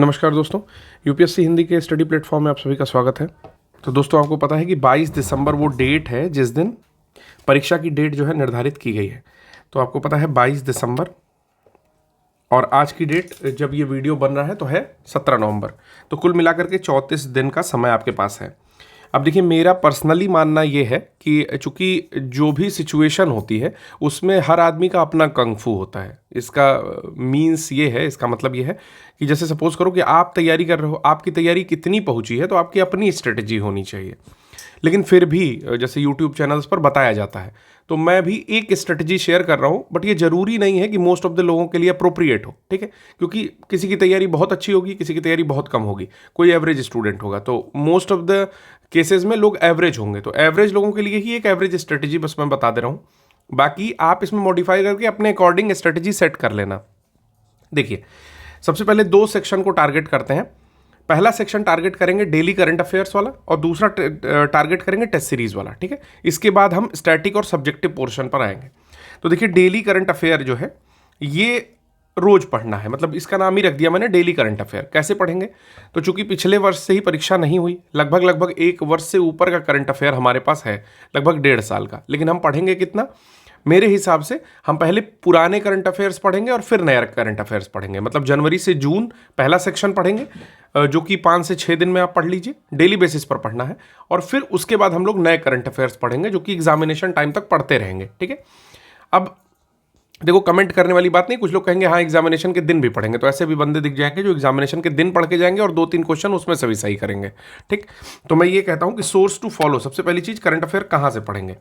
नमस्कार दोस्तों, यूपीएससी हिंदी के स्टडी प्लेटफॉर्म में आप सभी का स्वागत है। तो दोस्तों, आपको पता है कि 22 दिसंबर वो डेट है जिस दिन परीक्षा की डेट जो है निर्धारित की गई है। तो आपको पता है 22 दिसंबर और आज की डेट जब ये वीडियो बन रहा है तो है 17 नवंबर। तो कुल मिलाकर के 34 दिन का समय आपके पास है। अब देखिए, मेरा पर्सनली मानना ये है कि चूंकि जो भी सिचुएशन होती है उसमें हर आदमी का अपना कंग फू होता है। इसका मीन्स ये है, इसका मतलब ये है कि जैसे सपोज करो कि आप तैयारी कर रहे हो, आपकी तैयारी कितनी पहुंची है तो आपकी अपनी स्ट्रेटजी होनी चाहिए। लेकिन फिर भी जैसे यूट्यूब चैनल्स पर बताया जाता है तो मैं भी एक स्ट्रेटजी शेयर कर रहा हूँ, बट ये जरूरी नहीं है कि मोस्ट ऑफ द लोगों के लिए अप्रोप्रिएट हो। ठीक है, क्योंकि किसी की तैयारी बहुत अच्छी होगी, किसी की तैयारी बहुत कम होगी, कोई एवरेज स्टूडेंट होगा। तो मोस्ट ऑफ द केसेस में लोग एवरेज होंगे, तो एवरेज लोगों के लिए ही एक एवरेज स्ट्रेटजी बस मैं बता दे रहा हूँ। बाकी आप इसमें मॉडिफाई करके अपने अकॉर्डिंग स्ट्रेटजी सेट कर लेना। देखिए, सबसे पहले दो सेक्शन को टारगेट करते हैं। पहला सेक्शन टारगेट करेंगे डेली करंट अफेयर्स वाला और दूसरा टारगेट करेंगे टेस्ट सीरीज वाला। ठीक है, इसके बाद हम स्टैटिक और सब्जेक्टिव पोर्शन पर आएंगे। तो देखिए, डेली करंट अफेयर जो है ये रोज पढ़ना है, मतलब इसका नाम ही रख दिया मैंने डेली करंट अफेयर। कैसे पढ़ेंगे? तो चूंकि पिछले वर्ष से ही परीक्षा नहीं हुई, लगभग एक वर्ष से ऊपर का करंट अफेयर हमारे पास है, लगभग 1.5 साल का। लेकिन हम पढ़ेंगे कितना? मेरे हिसाब से हम पहले पुराने करंट अफेयर्स पढ़ेंगे और फिर नया करंट अफेयर्स पढ़ेंगे। मतलब जनवरी से जून पहला सेक्शन पढ़ेंगे, जो कि 5 से 6 दिन में आप पढ़ लीजिए, डेली बेसिस पर पढ़ना है। और फिर उसके बाद हम लोग नए करंट अफेयर्स पढ़ेंगे, जो कि एग्जामिनेशन टाइम तक पढ़ते रहेंगे। ठीक है, अब देखो, कमेंट करने वाली बात नहीं। कुछ लोग कहेंगे हाँ एग्जामिनेशन के दिन भी पढ़ेंगे, तो ऐसे भी बंदे दिख जाएंगे जो एग्जामिनेशन के दिन पढ़ के जाएंगे और 2-3 क्वेश्चन उसमें से भी सही करेंगे। ठीक, तो मैं ये कहता हूं कि सोर्स टू फॉलो। सबसे पहली चीज, करंट अफेयर कहां से पढ़ेंगे?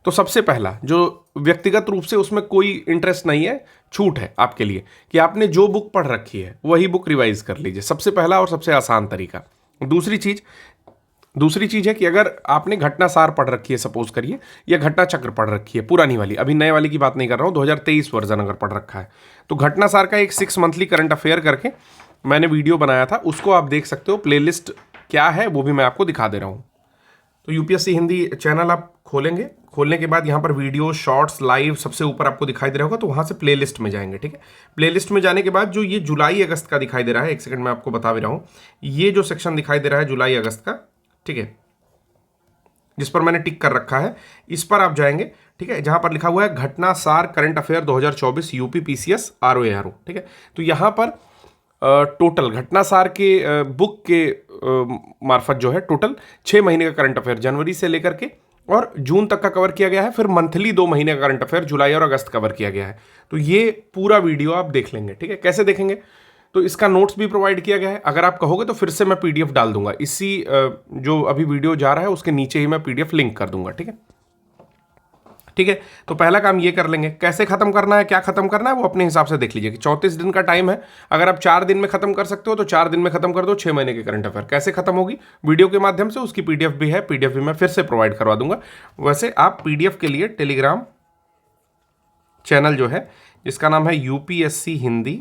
तो सबसे पहला, जो व्यक्तिगत रूप से उसमें कोई इंटरेस्ट नहीं है, छूट है आपके लिए कि आपने जो बुक पढ़ रखी है वही बुक रिवाइज कर लीजिए। सबसे पहला और सबसे आसान तरीका। दूसरी चीज है कि अगर आपने घटना सार पढ़ रखी है, सपोज करिए, या घटना चक्र पढ़ रखी है, पुरानी वाली, अभी नए वाली की बात नहीं कर रहा हूं, 2023 वर्जन अगर पढ़ रखा है, तो घटना सार का एक 6 मंथली करंट अफेयर करके मैंने वीडियो बनाया था, उसको आप देख सकते हो। प्लेलिस्ट क्या है वो भी मैं आपको दिखा दे रहा हूं। तो यूपीएससी हिंदी चैनल आप खोलेंगे, खोलने के बाद यहाँ पर वीडियो, शॉर्ट्स, लाइव सबसे ऊपर आपको दिखाई दे रहा होगा, तो वहाँ से प्लेलिस्ट में जाएंगे। ठीक है, प्लेलिस्ट में जाने के बाद जो ये जुलाई अगस्त का दिखाई दे रहा है, एक सेकंड में आपको बता भी रहा हूँ, ये जो सेक्शन दिखाई दे रहा है जुलाई अगस्त का, ठीक है, जिस पर मैंने टिक कर रखा है, इस पर आप जाएंगे। ठीक है, जहां पर लिखा हुआ है घटना सार current affair 2024 UP PCS RO. ठीक है, तो यहां पर टोटल घटना सार के बुक के मार्फत जो है टोटल 6 महीने का करंट अफेयर जनवरी से लेकर के और जून तक का कवर किया गया है। फिर मंथली 2 महीने का करंट अफेयर जुलाई और अगस्त कवर किया गया है। तो ये पूरा वीडियो आप देख लेंगे। ठीक है, कैसे देखेंगे? तो इसका नोट्स भी प्रोवाइड किया गया है। अगर आप कहोगे तो फिर से मैं पीडीएफ डाल दूंगा, इसी जो अभी वीडियो जा रहा है उसके नीचे ही मैं पीडीएफ लिंक कर दूंगा। ठीक है, ठीक है, तो पहला काम ये कर लेंगे। कैसे खत्म करना है, क्या खत्म करना है, वो अपने हिसाब से देख लीजिए कि 34 दिन का टाइम है। अगर आप 4 दिन में खत्म कर सकते हो तो 4 दिन में खत्म कर दो 6 महीने के करंट अफेयर। कैसे खत्म होगी? वीडियो के माध्यम से। उसकी पीडीएफ भी है, पीडीएफ भी मैं फिर से प्रोवाइड करवा दूंगा। वैसे आप पीडीएफ के लिए टेलीग्राम चैनल जो है, जिसका नाम है यूपीएससी हिंदी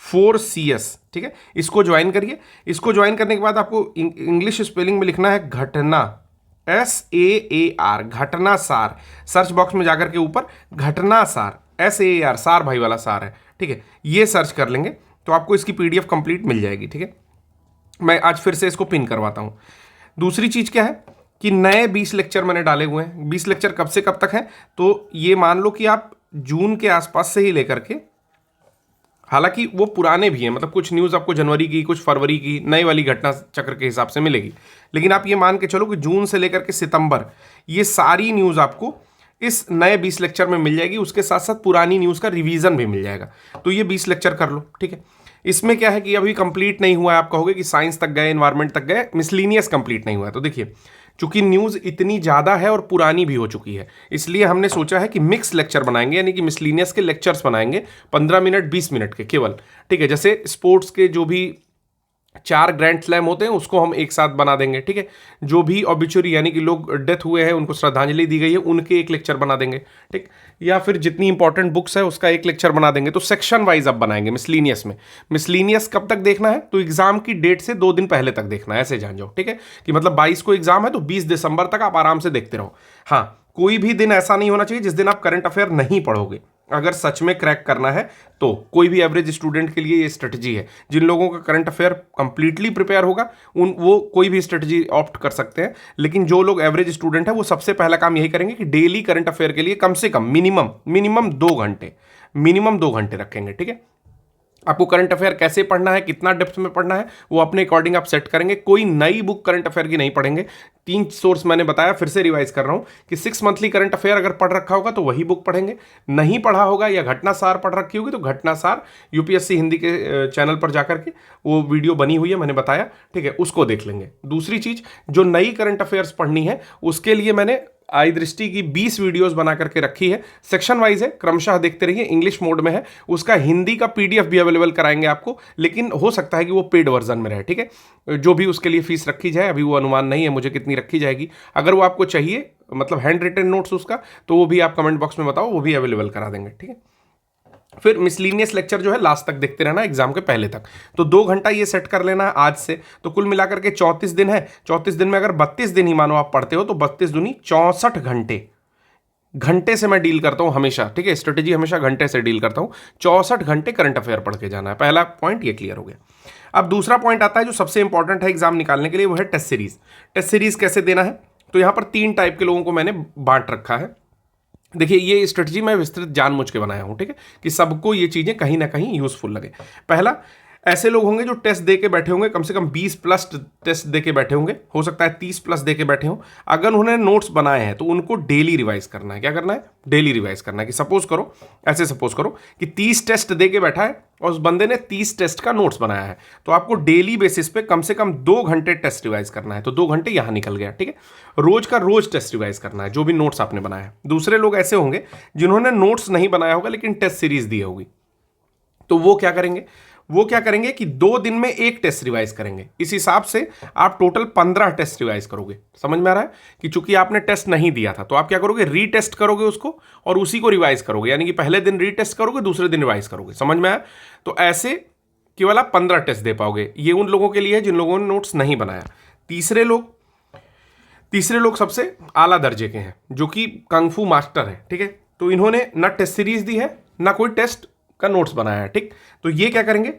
4CS, ठीक है, इसको ज्वाइन करिए। इसको ज्वाइन करने के बाद आपको इंग्लिश स्पेलिंग में लिखना है घटना, SAAR, घटना सार। सर्च बॉक्स में जाकर के ऊपर घटना सार, SAAR, सार भाई वाला सार है। ठीक है, ये सर्च कर लेंगे तो आपको इसकी पीडीएफ कंप्लीट मिल जाएगी। ठीक है, मैं आज फिर से इसको पिन करवाता हूं। दूसरी चीज क्या है कि नए 20 लेक्चर मैंने डाले हुए हैं। 20 लेक्चर कब से कब तक हैं? तो ये मान लो कि आप जून के आसपास से ही लेकर के, हालांकि वो पुराने भी हैं, मतलब कुछ न्यूज़ आपको जनवरी की, कुछ फरवरी की, नई वाली घटना चक्र के हिसाब से मिलेगी। लेकिन आप ये मान के चलो कि जून से लेकर के सितंबर ये सारी न्यूज़ आपको इस नए 20 लेक्चर में मिल जाएगी। उसके साथ साथ पुरानी न्यूज़ का रिवीजन भी मिल जाएगा। तो ये 20 लेक्चर कर लो। ठीक है, इसमें क्या है कि अभी कंप्लीट नहीं हुआ है। आप कहोगे कि साइंस तक गए, एनवायरमेंट तक गए, मिसलीनियस कंप्लीट नहीं हुआ है। तो देखिए, चूंकि न्यूज़ इतनी ज़्यादा है और पुरानी भी हो चुकी है, इसलिए हमने सोचा है कि मिक्स लेक्चर बनाएंगे, यानी कि मिसलीनियस के लेक्चर्स बनाएंगे 15 मिनट 20 मिनट के केवल। ठीक है, जैसे स्पोर्ट्स के जो भी 4 ग्रैंड स्लैम होते हैं उसको हम एक साथ बना देंगे। ठीक है, जो भी ऑबिचुरी यानी कि लोग डेथ हुए हैं उनको श्रद्धांजलि दी गई है, उनके एक लेक्चर बना देंगे। ठीक, या फिर जितनी इंपॉर्टेंट बुक्स है उसका एक लेक्चर बना देंगे। तो सेक्शन वाइज अब बनाएंगे मिसलीनियस में। मिसलीनियस कब तक देखना है? तो एग्जाम की डेट से 2 दिन पहले तक देखना है, ऐसे जान जाओ। ठीक है, कि मतलब 22 को एग्जाम है तो 20 दिसंबर तक आप आराम से देखते रहो। हाँ, कोई भी दिन ऐसा नहीं होना चाहिए जिस दिन आप करंट अफेयर नहीं पढ़ोगे। अगर सच में क्रैक करना है तो कोई भी एवरेज स्टूडेंट के लिए ये स्ट्रेटजी है। जिन लोगों का करंट अफेयर कंप्लीटली प्रिपेयर होगा वो कोई भी स्ट्रेटजी ऑप्ट कर सकते हैं, लेकिन जो लोग एवरेज स्टूडेंट है वो सबसे पहला काम यही करेंगे कि डेली करंट अफेयर के लिए कम से कम मिनिमम 2 घंटे रखेंगे। ठीक है, आपको करंट अफेयर कैसे पढ़ना है, कितना डेप्थ में पढ़ना है, वो अपने अकॉर्डिंग आप सेट करेंगे। कोई नई बुक करंट अफेयर की नहीं पढ़ेंगे। 3 सोर्स मैंने बताया, फिर से रिवाइज कर रहा हूं कि 6 मंथली करंट अफेयर अगर पढ़ रखा होगा तो वही बुक पढ़ेंगे, नहीं पढ़ा होगा या घटनासार पढ़ रखी होगी तो घटनासार यूपीएससी हिंदी के चैनल पर जाकर के वो वीडियो बनी हुई है, मैंने बताया, ठीक है, उसको देख लेंगे। दूसरी चीज, जो नई करंट अफेयर्स पढ़नी है उसके लिए मैंने आई दृष्टि की 20 वीडियोस बना करके रखी है, सेक्शन वाइज है, क्रमशः देखते रहिए। इंग्लिश मोड में है, उसका हिंदी का पीडीएफ भी अवेलेबल कराएंगे आपको, लेकिन हो सकता है कि वो पेड वर्जन में रहे। ठीक है, जो भी उसके लिए फीस रखी जाए अभी वो अनुमान नहीं है मुझे कितनी रखी जाएगी। अगर वो आपको चाहिए, मतलब हैंड रिटन नोट्स उसका, तो वो भी आप कमेंट बॉक्स में बताओ, वो भी अवेलेबल करा देंगे। ठीक है, फिर मिसलीनियस लेक्चर जो है लास्ट तक देखते रहना एग्जाम के पहले तक। तो 2 घंटा ये सेट कर लेना है आज से। तो कुल मिलाकर के 34 दिन है। 34 दिन में अगर 32 दिन ही मानो आप पढ़ते हो तो 32 दूनी 64 घंटे से मैं डील करता हूं हमेशा। ठीक है, स्ट्रेटेजी हमेशा घंटे से डील करता हूं। 64 घंटे करंट अफेयर पढ़ के जाना है। पहला पॉइंट ये क्लियर हो गया। अब दूसरा पॉइंट आता है जो सबसे इंपॉर्टेंट है एग्जाम निकालने के लिए, वो है टेस्ट सीरीज। टेस्ट सीरीज कैसे देना है, तो यहां पर 3 टाइप के लोगों को मैंने बांट रखा है। देखिए, ये स्ट्रेटजी मैं विस्तृत जानबूझ के बनाया हूं, ठीक है, कि सबको ये चीजें कहीं ना कहीं यूजफुल लगे। पहला, ऐसे लोग होंगे जो टेस्ट दे के बैठे होंगे, कम से कम 20 प्लस टेस्ट दे के बैठे होंगे, हो सकता है 30 प्लस दे के बैठे हों। अगर उन्होंने नोट्स बनाए हैं तो उनको डेली रिवाइज करना है। क्या करना है? डेली रिवाइज करना है। कि सपोज करो कि 30 टेस्ट दे के बैठा है और उस बंदे ने 30 टेस्ट का नोट्स बनाया है, तो आपको डेली बेसिस पे कम से कम 2 घंटे टेस्ट रिवाइज करना है। तो 2 घंटे यहां निकल गया। ठीक है, रोज का रोज टेस्ट रिवाइज करना है जो भी नोट्स आपने बनाया है। दूसरे लोग ऐसे होंगे जिन्होंने नोट्स नहीं बनाया होगा लेकिन टेस्ट सीरीज दी होगी, तो वो क्या करेंगे कि 2 दिन में 1 टेस्ट रिवाइज करेंगे। इस हिसाब से आप टोटल 15 टेस्ट रिवाइज करोगे। समझ में आ रहा है कि चूंकि आपने टेस्ट नहीं दिया था तो आप क्या करोगे, रीटेस्ट करोगे उसको और उसी को रिवाइज करोगे। यानी कि पहले दिन रीटेस्ट करोगे, दूसरे दिन रिवाइज करोगे। समझ में आया? तो ऐसे केवल आप 15 टेस्ट दे पाओगे। ये उन लोगों के लिए है जिन लोगों ने नोट्स नहीं बनाया। तीसरे लोग सबसे आला दर्जे के हैं जो कि कंगफू मास्टर है। ठीक है, तो इन्होंने ना टेस्ट सीरीज दी है ना कोई टेस्ट का नोट्स बनाया है। ठीक, तो ये क्या करेंगे,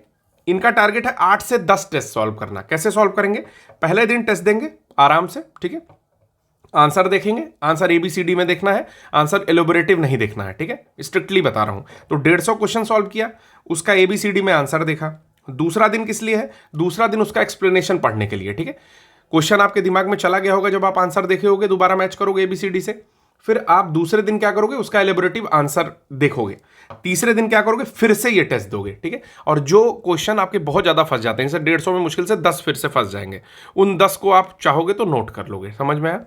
इनका टारगेट है 8 से 10 टेस्ट सॉल्व करना। कैसे सॉल्व करेंगे? पहले दिन टेस्ट देंगे आराम से, ठीक है, आंसर देखेंगे, आंसर ABCD में देखना है, आंसर एलोबरेटिव नहीं देखना है। ठीक है, स्ट्रिक्टली बता रहा हूं। तो 150 क्वेश्चन सॉल्व किया, उसका ABCD में आंसर देखा। दूसरा दिन किस लिए है? दूसरा दिन उसका एक्सप्लेनेशन पढ़ने के लिए। ठीक है, क्वेश्चन आपके दिमाग में चला गया होगा जब आप आंसर देखे होगे, दोबारा मैच करोगे ABCD से। फिर आप दूसरे दिन क्या करोगे, उसका एलेबोरेटिव आंसर देखोगे। तीसरे दिन क्या करोगे, फिर से ये टेस्ट दोगे। ठीक है, और जो क्वेश्चन आपके बहुत ज्यादा फंस जाते हैं, जैसे 150 में मुश्किल से 10 फिर से फंस जाएंगे, उन 10 को आप चाहोगे तो नोट कर लोगे। समझ में आया?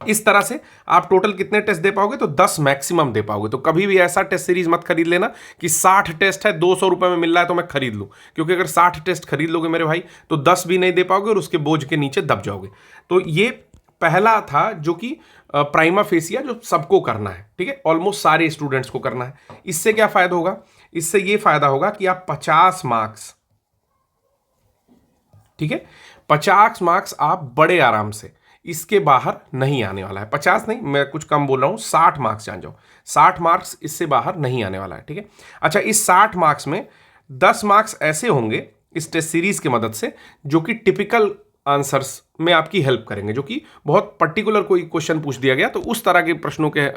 इस तरह से आप टोटल कितने टेस्ट दे पाओगे, तो 10 मैक्सिमम दे पाओगे। तो कभी भी ऐसा टेस्ट सीरीज मत खरीद लेना कि 60 टेस्ट है 200 रुपए में मिल रहा है तो मैं खरीद लूं, क्योंकि अगर 60 टेस्ट खरीद लोगे मेरे भाई तो 10 भी नहीं दे पाओगे और उसके बोझ के नीचे दब जाओगे। तो ये पहला था जो कि प्राइमा फेसिया जो सबको करना है। ठीक है, ऑलमोस्ट सारे स्टूडेंट्स को करना है। इससे क्या फायदा होगा? इससे ये फायदा होगा कि आप 50 मार्क्स, ठीक है, 50 मार्क्स आप बड़े आराम से, इसके बाहर नहीं आने वाला है। 50 नहीं, मैं कुछ कम बोल रहा हूं, 60 मार्क्स जान जाओ, 60 मार्क्स इससे बाहर नहीं आने वाला है। ठीक है, अच्छा, इस 60 मार्क्स में 10 मार्क्स ऐसे होंगे इस टेस्ट सीरीज की मदद से जो कि टिपिकल आंसर्स में आपकी हेल्प करेंगे, जो कि बहुत पर्टिकुलर कोई क्वेश्चन पूछ दिया गया तो उस तरह के प्रश्नों के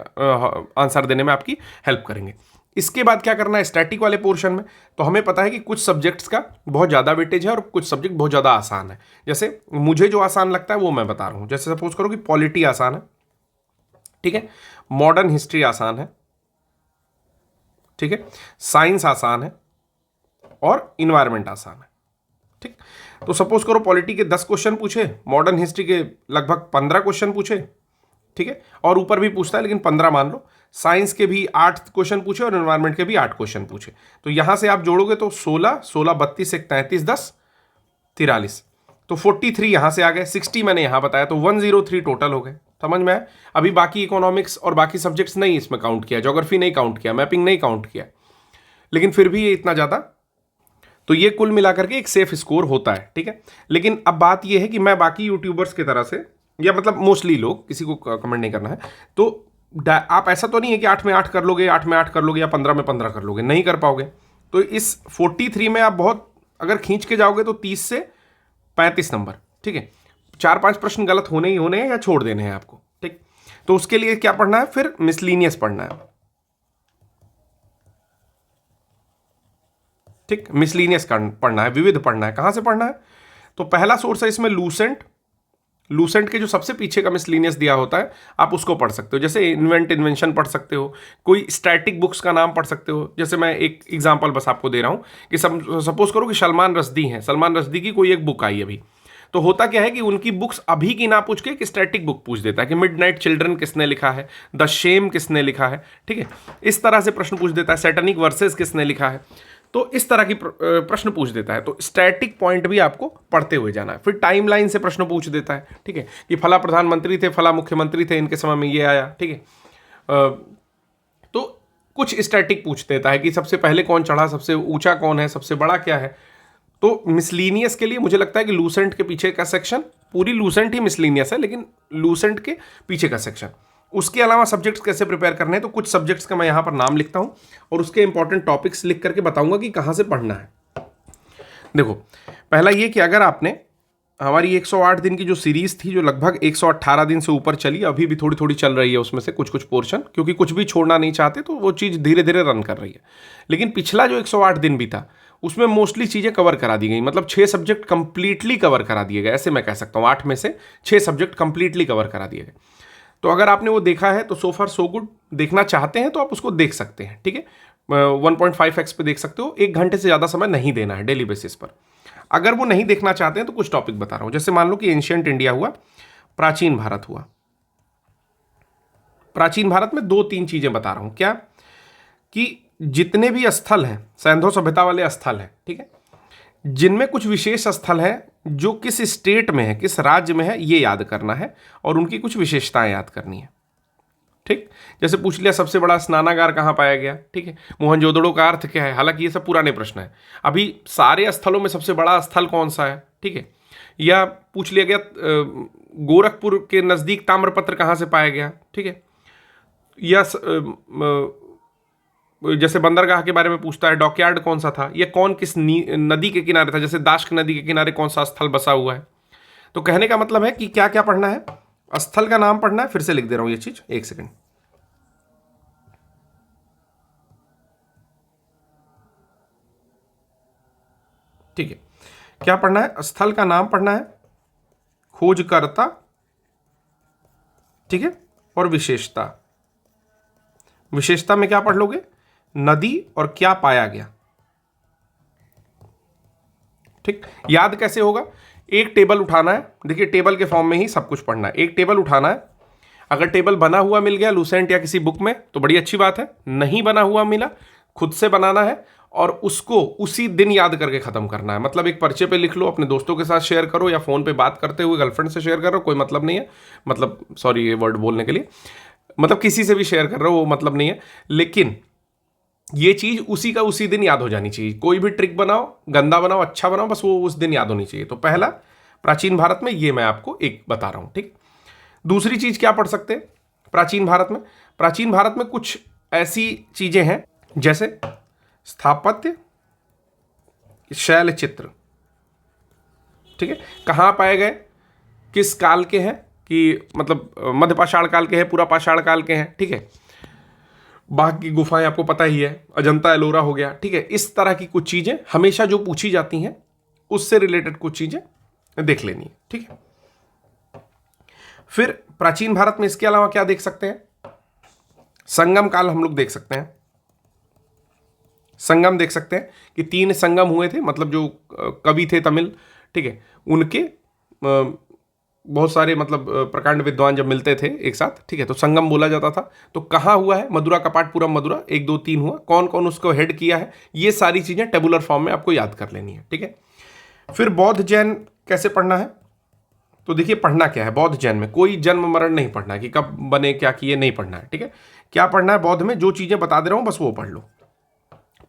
आंसर देने में आपकी हेल्प करेंगे। इसके बाद क्या करना है स्टैटिक वाले पोर्शन में, तो हमें पता है कि कुछ सब्जेक्ट्स का बहुत ज़्यादा वेटेज है और कुछ सब्जेक्ट बहुत ज़्यादा आसान है। जैसे मुझे जो आसान लगता है वो मैं बता रहा हूँ। जैसे सपोज करो कि पॉलिटी आसान है, ठीक है, मॉडर्न हिस्ट्री आसान है, ठीक है, साइंस आसान है और इन्वायरमेंट आसान है। ठीक, तो सपोज करो पॉलिटी के 10 क्वेश्चन पूछे, मॉडर्न हिस्ट्री के लगभग 15 क्वेश्चन पूछे, ठीक है, और ऊपर भी पूछता है लेकिन 15 मान लो, साइंस के भी 8 क्वेश्चन पूछे और एनवायरनमेंट के भी 8 क्वेश्चन पूछे। तो यहां से आप जोड़ोगे तो 16 32 1 33 10 43, तो 43 यहां से आ गए, 60 मैंने यहां बताया, तो 103 टोटल हो गए। समझ में आया? अभी बाकी इकोनॉमिक्स और बाकी सब्जेक्ट्स नहीं इसमें काउंट किया, ज्योग्राफी नहीं काउंट किया, मैपिंग नहीं काउंट किया, लेकिन फिर भी ये इतना ज्यादा, तो ये कुल मिलाकर के एक सेफ स्कोर होता है। ठीक है, लेकिन अब बात ये है कि मैं बाकी यूट्यूबर्स की तरह से, या मतलब मोस्टली लोग, किसी को कमेंट नहीं करना है, तो आप ऐसा तो नहीं है कि 8 में 8 कर लोगे, 8 में 8 कर लोगे या 15 में 15 कर लोगे, नहीं कर पाओगे। तो इस 43 में आप बहुत अगर खींच के जाओगे तो 30 से 35 नंबर, ठीक है। 4-5 प्रश्न गलत होने ही होने हैं या छोड़ देने हैं आपको, ठीक। तो उसके लिए क्या पढ़ना है, फिर मिसलीनियस पढ़ना है, ठीक। मिसलीनियस पढ़ना है, विविध पढ़ना है। कहां से पढ़ना है, तो पहला सोर्स है इसमें लूसेंट। लूसेंट के जो सबसे पीछे का मिसलीनियस दिया होता है आप उसको पढ़ सकते हो। जैसे इन्वेंशन पढ़ सकते हो, कोई स्टैटिक बुक्स का नाम पढ़ सकते हो। जैसे मैं एक एग्जांपल बस आपको दे रहा हूं कि सपोज करो कि सलमान रश्दी हैं, सलमान रश्दी की कोई एक बुक आई अभी, तो होता क्या है कि उनकी बुक्स अभी की ना पूछ के एक स्टैटिक बुक पूछ देता है कि मिडनाइट चिल्ड्रन किसने लिखा है, द शेम किसने लिखा है, ठीक है। इस तरह से प्रश्न पूछ देता है, सैटेनिक वर्सेस किसने लिखा है, तो इस तरह की प्रश्न पूछ देता है। तो स्टैटिक पॉइंट भी आपको पढ़ते हुए जाना है। फिर टाइमलाइन से प्रश्न पूछ देता है, ठीक है, कि फला प्रधानमंत्री थे, फला मुख्यमंत्री थे, इनके समय में ये आया, ठीक है। तो कुछ स्टैटिक पूछ देता है कि सबसे पहले कौन चढ़ा, सबसे ऊंचा कौन है, सबसे बड़ा क्या है। तो मिसलीनियस के लिए मुझे लगता है कि लूसेंट के पीछे का सेक्शन, पूरी लूसेंट ही मिसलीनियस है, लेकिन लूसेंट के पीछे का सेक्शन। उसके अलावा सब्जेक्ट्स कैसे प्रिपेयर करने हैं, तो कुछ सब्जेक्ट्स का मैं यहां पर नाम लिखता हूं और उसके इंपॉर्टेंट टॉपिक्स लिख करके बताऊंगा कि कहां से पढ़ना है। देखो, पहला ये कि अगर आपने हमारी 108 दिन की जो सीरीज थी, जो लगभग 118 दिन से ऊपर चली, अभी भी थोड़ी थोड़ी चल रही है उसमें से कुछ कुछ पोर्शन, क्योंकि कुछ भी छोड़ना नहीं चाहते तो वो चीज़ धीरे धीरे रन कर रही है। लेकिन पिछला जो 108 दिन भी था उसमें मोस्टली चीज़ें कवर करा दी गई, मतलब 6 सब्जेक्ट कंप्लीटली कवर करा दिए गए, ऐसे मैं कह सकता हूँ। 8 में से 6 सब्जेक्ट कंप्लीटली कवर करा दिए गए। तो अगर आपने वो देखा है तो सो फार सो गुड। देखना चाहते हैं तो आप उसको देख सकते हैं, ठीक है। 1.5x पे देख सकते हो। 1 घंटे से ज़्यादा समय नहीं देना है डेली बेसिस पर। अगर वो नहीं देखना चाहते हैं तो कुछ टॉपिक बता रहा हूं। जैसे मान लो कि एंशियंट इंडिया हुआ, प्राचीन भारत हुआ। प्राचीन भारत में 2-3 चीजें बता रहा हूं। क्या, कि जितने भी स्थल हैं, सैंधो सभ्यता वाले स्थल हैं, ठीक है, जिनमें कुछ विशेष स्थल हैं जो किस स्टेट में है, किस राज्य में है, ये याद करना है और उनकी कुछ विशेषताएं याद करनी है, ठीक। जैसे पूछ लिया सबसे बड़ा स्नानागार कहाँ पाया गया, ठीक है। मोहनजोदड़ो का अर्थ क्या है, हालांकि ये सब पुराने प्रश्न है। अभी सारे स्थलों में सबसे बड़ा स्थल कौन सा है, ठीक है। या पूछ लिया गया गोरखपुर के नजदीक ताम्रपत्र कहाँ से पाया गया, ठीक है। या जैसे बंदरगाह के बारे में पूछता है, डॉकयार्ड कौन सा था, या कौन किस नदी के किनारे था, जैसे दाश्क नदी के किनारे कौन सा स्थल बसा हुआ है। तो कहने का मतलब है कि क्या क्या पढ़ना है, स्थल का नाम पढ़ना है। फिर से लिख दे रहा हूं ये चीज, 1 सेकंड। ठीक है, क्या पढ़ना है, स्थल का नाम पढ़ना है, खोजकर्ता, ठीक है, और विशेषता। विशेषता में क्या पढ़ लोगे, नदी और क्या पाया गया, ठीक। याद कैसे होगा, एक टेबल उठाना है। देखिए, टेबल के फॉर्म में ही सब कुछ पढ़ना है। एक टेबल उठाना है, अगर टेबल बना हुआ मिल गया लूसेंट या किसी बुक में तो बड़ी अच्छी बात है, नहीं बना हुआ मिला खुद से बनाना है और उसको उसी दिन याद करके खत्म करना है। मतलब एक पर्चे पे लिख लो, अपने दोस्तों के साथ शेयर करो या फोन पे बात करते हुए गर्लफ्रेंड से शेयर करो, कोई मतलब नहीं है, मतलब सॉरी ये वर्ड बोलने के लिए, मतलब किसी से भी शेयर कर रहे हो वो मतलब नहीं है, लेकिन ये चीज उसी का उसी दिन याद हो जानी चाहिए। कोई भी ट्रिक बनाओ, गंदा बनाओ, अच्छा बनाओ, बस वो उस दिन याद होनी चाहिए। तो पहला प्राचीन भारत में ये मैं आपको एक बता रहा हूं, ठीक। दूसरी चीज क्या पढ़ सकते हैं प्राचीन भारत में, प्राचीन भारत में कुछ ऐसी चीजें हैं जैसे स्थापत्य, शैल चित्र, ठीक है, कहां पाए गए, किस काल के हैं, कि मतलब मध्य पाषाण काल के हैं, पूरा पाषाण काल के हैं, ठीक है। बाघ की गुफाएं आपको पता ही है, अजंता एलोरा हो गया, ठीक है। इस तरह की कुछ चीजें हमेशा जो पूछी जाती हैं उससे रिलेटेड कुछ चीजें देख लेनी है, ठीक है। फिर प्राचीन भारत में इसके अलावा क्या देख सकते हैं, संगम काल हम लोग देख सकते हैं। संगम देख सकते हैं कि 3 संगम हुए थे, मतलब जो कवि थे तमिल, ठीक है, उनके बहुत सारे मतलब प्रकांड विद्वान जब मिलते थे एक साथ, ठीक है, तो संगम बोला जाता था। तो कहाँ हुआ है, मदुरा, कपाटपुरम, मदुरा, 1 2 3 हुआ, कौन कौन उसको हेड किया है, ये सारी चीजें टेबुलर फॉर्म में आपको याद कर लेनी है, ठीक है। फिर बौद्ध जैन कैसे पढ़ना है, तो देखिए पढ़ना क्या है बौद्ध जैन में, कोई जन्म मरण नहीं पढ़ना है कि कब बने क्या किए, नहीं पढ़ना है, ठीक है। क्या पढ़ना है बौद्ध में, जो चीजें बता दे रहा हूं बस वो पढ़ लो।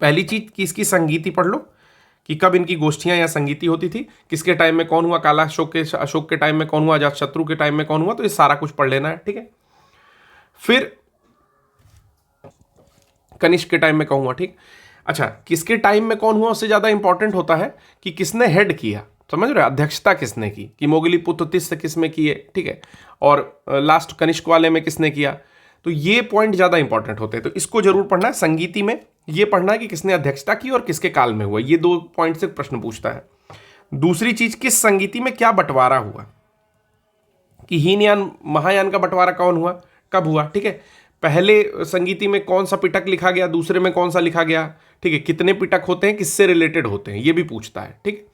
पहली चीज कि इसकी संगीति पढ़ लो, कि कब इनकी गोष्ठियां या संगीति होती थी, किसके टाइम में कौन हुआ, काला अशोक के टाइम में कौन हुआ, अजातशत्रु के टाइम में कौन हुआ, तो ये सारा कुछ पढ़ लेना है, ठीक है। फिर कनिष्क के टाइम में कहूँगा, ठीक। अच्छा, किसके टाइम में कौन हुआ उससे ज़्यादा इंपॉर्टेंट होता है कि किसने हेड किया, समझ रहे हो, अध्यक्षता किसने की, कि मोगलीपुत्र तिस्स किस में किए, ठीक है, और लास्ट कनिष्क वाले में किसने किया। तो ये पॉइंट ज़्यादा इंपॉर्टेंट होते हैं, तो इसको जरूर पढ़ना है। संगीति में ये पढ़ना है कि किसने अध्यक्षता की और किसके काल में हुआ, ये 2 पॉइंट से प्रश्न पूछता है। दूसरी चीज, किस संगीति में क्या बंटवारा हुआ, कि हीनयान महायान का बंटवारा कौन हुआ, कब हुआ, ठीक है। पहले संगीति में कौन सा पिटक लिखा गया, दूसरे में कौन सा लिखा गया, ठीक है, कितने पिटक होते हैं, किससे रिलेटेड होते हैं, ये भी पूछता है, ठीक।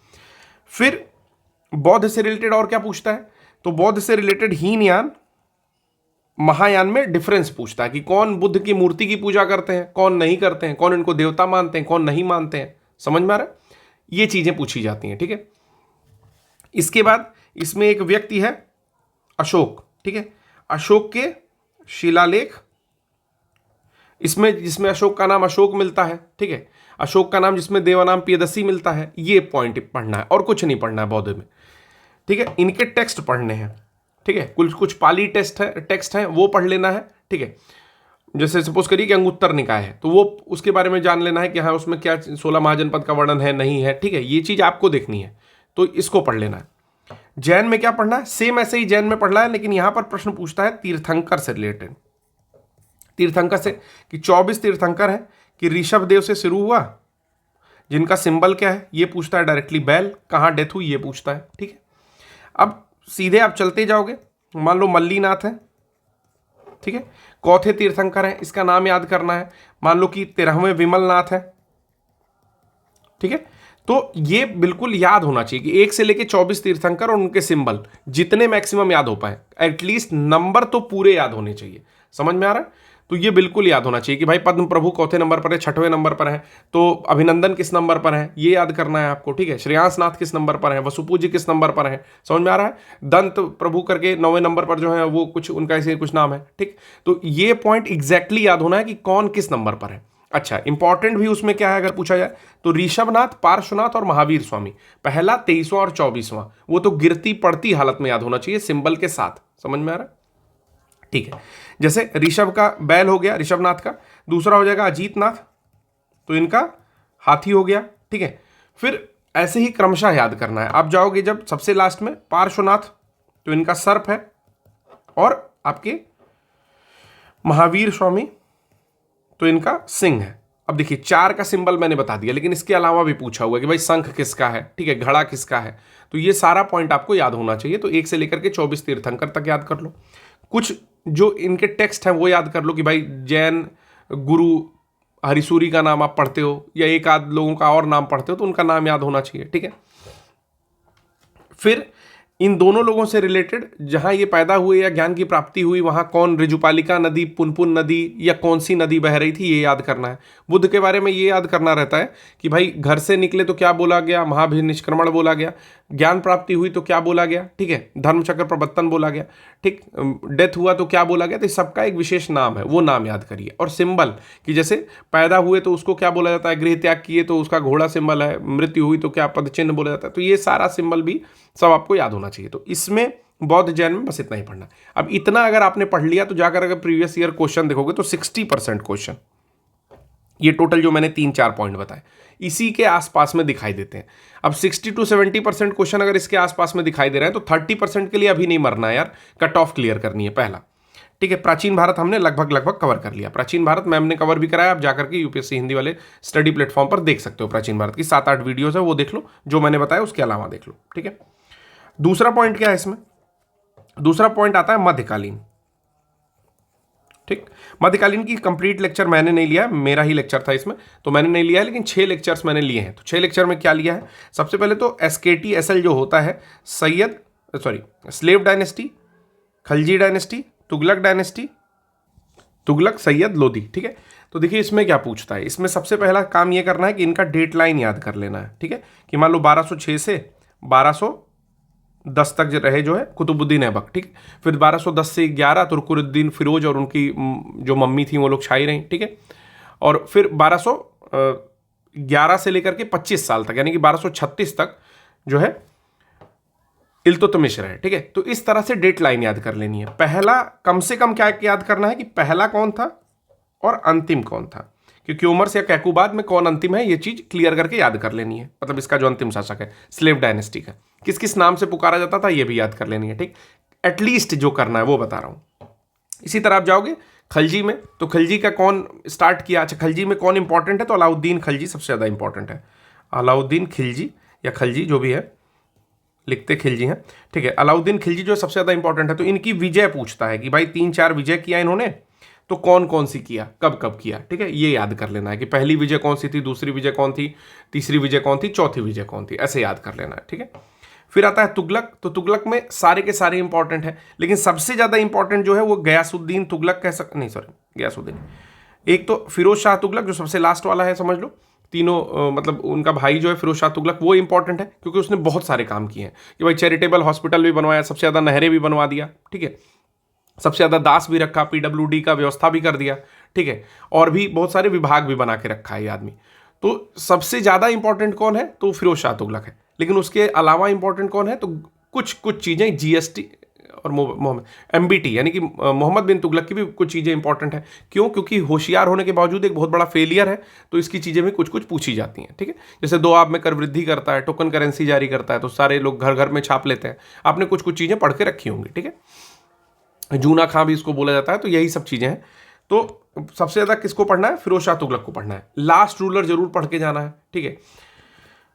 फिर बौद्ध से रिलेटेड और क्या पूछता है, तो बौद्ध से रिलेटेड हीनयान महायान में डिफरेंस पूछता है कि कौन बुद्ध की मूर्ति की पूजा करते हैं, कौन नहीं करते हैं, कौन इनको देवता मानते हैं, कौन नहीं मानते हैं, समझ में आ रहा है, ये चीजें पूछी जाती हैं, ठीक है। इसके बाद इसमें एक व्यक्ति है अशोक, ठीक है, अशोक के शिलालेख, इसमें जिसमें अशोक का नाम अशोक मिलता है, ठीक है, अशोक का नाम जिसमें देवानाम पियदसी मिलता है, ये पॉइंट पढ़ना है और कुछ नहीं पढ़ना है बौद्ध में, ठीक है। इनके टेक्स्ट पढ़ने हैं, ठीक है, कुछ पाली टेक्स्ट है वो पढ़ लेना है, ठीक है। जैसे सपोज करिए कि अंगुत्तर निकाय है, तो वो उसके बारे में जान लेना है कि हाँ उसमें क्या 16 महाजनपद का वर्णन है, नहीं है, ठीक है, ये चीज आपको देखनी है, तो इसको पढ़ लेना है। जैन में क्या पढ़ना है, सेम ऐसे ही जैन में पढ़ना है, लेकिन यहां पर प्रश्न पूछता है तीर्थंकर से रिलेटेड, तीर्थंकर से, कि 24 तीर्थंकर है, कि ऋषभ देव से शुरू हुआ, जिनका सिंबल क्या है ये पूछता है डायरेक्टली, बैल, कहां डेथ हुई ये पूछता है, ठीक है। अब सीधे आप चलते जाओगे, मान लो मल्लीनाथ है, ठीक है, कौथे तीर्थंकर है, इसका नाम याद करना है। मान लो कि 13वें विमलनाथ है, ठीक है, तो ये बिल्कुल याद होना चाहिए कि 1 से लेके 24 तीर्थंकर और उनके सिंबल जितने मैक्सिमम याद हो पाए, एटलीस्ट नंबर तो पूरे याद होने चाहिए, समझ में आ रहा है। तो ये बिल्कुल याद होना चाहिए कि भाई पद्म प्रभु चौथे नंबर पर है, 6वें नंबर पर है, तो अभिनंदन किस नंबर पर है ये याद करना है आपको, ठीक है। श्रेयांसनाथ किस नंबर पर है, वसुपूज्य किस नंबर पर है, समझ में आ रहा है। दंत प्रभु करके 9वें नंबर पर जो है वो कुछ उनका ऐसे कुछ नाम है, ठीक। तो ये पॉइंट एग्जैक्टली याद होना है कि कौन किस नंबर पर है। अच्छा, इंपॉर्टेंट भी उसमें क्या है अगर पूछा जाए तो ऋषभनाथ, पार्श्वनाथ और महावीर स्वामी, पहला 23वां और 24वां, वो तो गिरती पड़ती हालत में याद होना चाहिए सिंबल के साथ, समझ में आ रहा है, ठीक है। जैसे ऋषभ का बैल हो गया ऋषभनाथ का, दूसरा हो जाएगा अजीतनाथ, तो इनका हाथी हो गया, ठीक है। फिर ऐसे ही क्रमशः याद करना है। आप जाओगे जब सबसे लास्ट में पार्श्वनाथ, तो इनका सर्प है, और आपके महावीर स्वामी तो इनका सिंह है। अब देखिए 4 का सिंबल मैंने बता दिया, लेकिन इसके अलावा भी पूछा हुआ है कि भाई शंख किसका है, ठीक है, घड़ा किसका है, तो ये सारा पॉइंट आपको याद होना चाहिए। तो 1 से लेकर के 24 तीर्थंकर तक याद कर लो। कुछ जो इनके टेक्स्ट हैं वो याद कर लो कि भाई जैन गुरु हरिसूरी का नाम आप पढ़ते हो, या एक आध लोगों का और नाम पढ़ते हो तो उनका नाम याद होना चाहिए, ठीक है। फिर इन दोनों लोगों से रिलेटेड जहां ये पैदा हुए या ज्ञान की प्राप्ति हुई, वहां कौन ऋजुपालिका नदी, पुनपुन नदी या कौन सी नदी बह रही थी, ये याद करना है। बुद्ध के बारे में ये याद करना रहता है कि भाई घर से निकले तो क्या बोला गया, महाभिनिष्क्रमण बोला गया, ज्ञान प्राप्ति हुई तो क्या बोला गया, ठीक है, धर्मचक्र प्रवर्तन बोला गया, ठीक, डेथ हुआ तो क्या बोला गया, तो सबका एक विशेष नाम है, वो नाम याद करिए। और सिंबल कि जैसे पैदा हुए तो उसको क्या बोला जाता है, गृह त्याग किए तो उसका घोड़ा सिंबल है, मृत्यु हुई तो क्या पद चिन्ह बोला जाता है, तो ये सारा सिंबल भी सब आपको याद होना चाहिए। तो इसमें बौद्ध जैन में बस इतना ही पढ़ना। अब इतना अगर आपने पढ़ लिया तो जाकर अगर प्रीवियस ईयर क्वेश्चन देखोगे तो 60% क्वेश्चन, ये टोटल जो मैंने 3-4 पॉइंट बताए, इसी के आसपास में दिखाई देते हैं। अब 60 to 70% क्वेश्चन अगर इसके आसपास में दिखाई दे रहे हैं तो 30% के लिए अभी नहीं मरना है यार, कट ऑफ क्लियर करनी है पहला, ठीक है। प्राचीन भारत हमने लगभग कवर कर लिया। प्राचीन भारत मैम ने कवर भी कराया, आप जाकर के यूपीएससी हिंदी वाले स्टडी प्लेटफॉर्म पर देख सकते हो। प्राचीन भारत की 7-8 वीडियोस है, वो देख लो, जो मैंने बताया उसके अलावा देख लो, ठीक है। दूसरा पॉइंट क्या है इसमें, दूसरा पॉइंट आता है मध्यकालीन, ठीक। मध्यकालीन की कंप्लीट लेक्चर मैंने नहीं लिया, मेरा ही लेक्चर था इसमें, तो मैंने नहीं लिया है, लेकिन 6 लेक्चर्स मैंने लिए हैं। तो 6 लेक्चर में क्या लिया है, सबसे पहले तो SKT-SL जो होता है, slave dynasty, Khalji dynasty, Tughlaq dynasty, Tughlaq, Syed, Lodhi, ठीक है। तो देखिए इसमें क्या पूछता है, इसमें सबसे पहला काम यह करना है कि इनका डेट लाइन याद कर लेना है, ठीक है, कि मान लो 1206 से 1210 तक जो रहे जो है कुतुबुद्दीन ऐबक, ठीक। फिर 1210 से 11 तुर्कुरुद्दीन फिरोज और उनकी जो मम्मी थी वो लोग छाई रहीं, ठीक है। और फिर 1211 से लेकर के 25 साल तक, यानी कि 1236 तक जो है इल्तुतमिश रहे, ठीक है। तो इस तरह से डेट लाइन याद कर लेनी है। पहला कम से कम क्या याद करना है कि पहला कौन था और अंतिम कौन था, क्योंकि उमर्स या कैकुबाद में कौन अंतिम है ये चीज क्लियर करके याद कर लेनी है। मतलब इसका जो अंतिम शासक है स्लेव डायनेस्टी का किस किस नाम से पुकारा जाता था ये भी याद कर लेनी है। ठीक, एटलीस्ट जो करना है वो बता रहा हूं। इसी तरह आप जाओगे खलजी में, तो खलजी का कौन स्टार्ट किया? अच्छा, खलजी में कौन इंपॉर्टेंट है? तो अलाउद्दीन खलजी सबसे ज्यादा इंपॉर्टेंट है। अलाउद्दीन खिलजी या खलजी जो भी है, लिखते खिलजी हैं, ठीक है। अलाउद्दीन खिलजी जो सबसे ज्यादा इंपॉर्टेंट है। तो इनकी विजय पूछता है कि भाई 3-4 विजय किया इन्होंने, तो कौन कौन सी किया, कब कब किया। ठीक है, ये याद कर लेना है कि पहली विजय कौन सी थी, दूसरी विजय कौन थी, तीसरी विजय कौन थी, चौथी विजय कौन थी, ऐसे याद कर लेना है। ठीक है, फिर आता है तुगलक। तो तुगलक में सारे के सारे इंपॉर्टेंट है, लेकिन सबसे ज्यादा इंपॉर्टेंट जो है वो गयासुद्दीन तुगलक कह सकते, नहीं सॉरी गयासुद्दीन, एक तो फिरोज शाह तुगलक जो सबसे लास्ट वाला है, समझ लो तीनों मतलब उनका भाई जो है फिरोज शाह तुगलक वो इंपॉर्टेंट है क्योंकि उसने बहुत सारे काम किए हैं कि भाई चैरिटेबल हॉस्पिटल भी बनवाया, सबसे ज्यादा नहरें भी बनवा दिया। ठीक है, सबसे ज्यादा दास भी रखा, पीडब्ल्यूडी का व्यवस्था भी कर दिया। ठीक है, और भी बहुत सारे विभाग भी बना के रखा है ये आदमी। तो सबसे ज्यादा इंपॉर्टेंट कौन है? तो फिरोज शाह तुगलक है। लेकिन उसके अलावा इंपॉर्टेंट कौन है? तो कुछ चीजें जीएसटी और मोहम्मद एमबीटी यानी कि मोहम्मद बिन तुगलक की भी कुछ चीजें इंपॉर्टेंट है। क्यों? क्योंकि होशियार होने के बावजूद एक बहुत बड़ा फेलियर है, तो इसकी चीजें भी कुछ कुछ पूछी जाती हैं। ठीक है, जैसे दोआब में कर वृद्धि करता है, टोकन करेंसी जारी करता है, तो सारे लोग घर घर में छाप लेते हैं। आपने कुछ कुछ चीजें पढ़ के रखी होंगी। ठीक है, जूना खां भी इसको बोला जाता है। तो यही सब चीजें हैं। तो सबसे ज्यादा किसको पढ़ना है? फिरोज शाह तुगलक को पढ़ना है। लास्ट रूलर जरूर पढ़ के जाना है। ठीक है,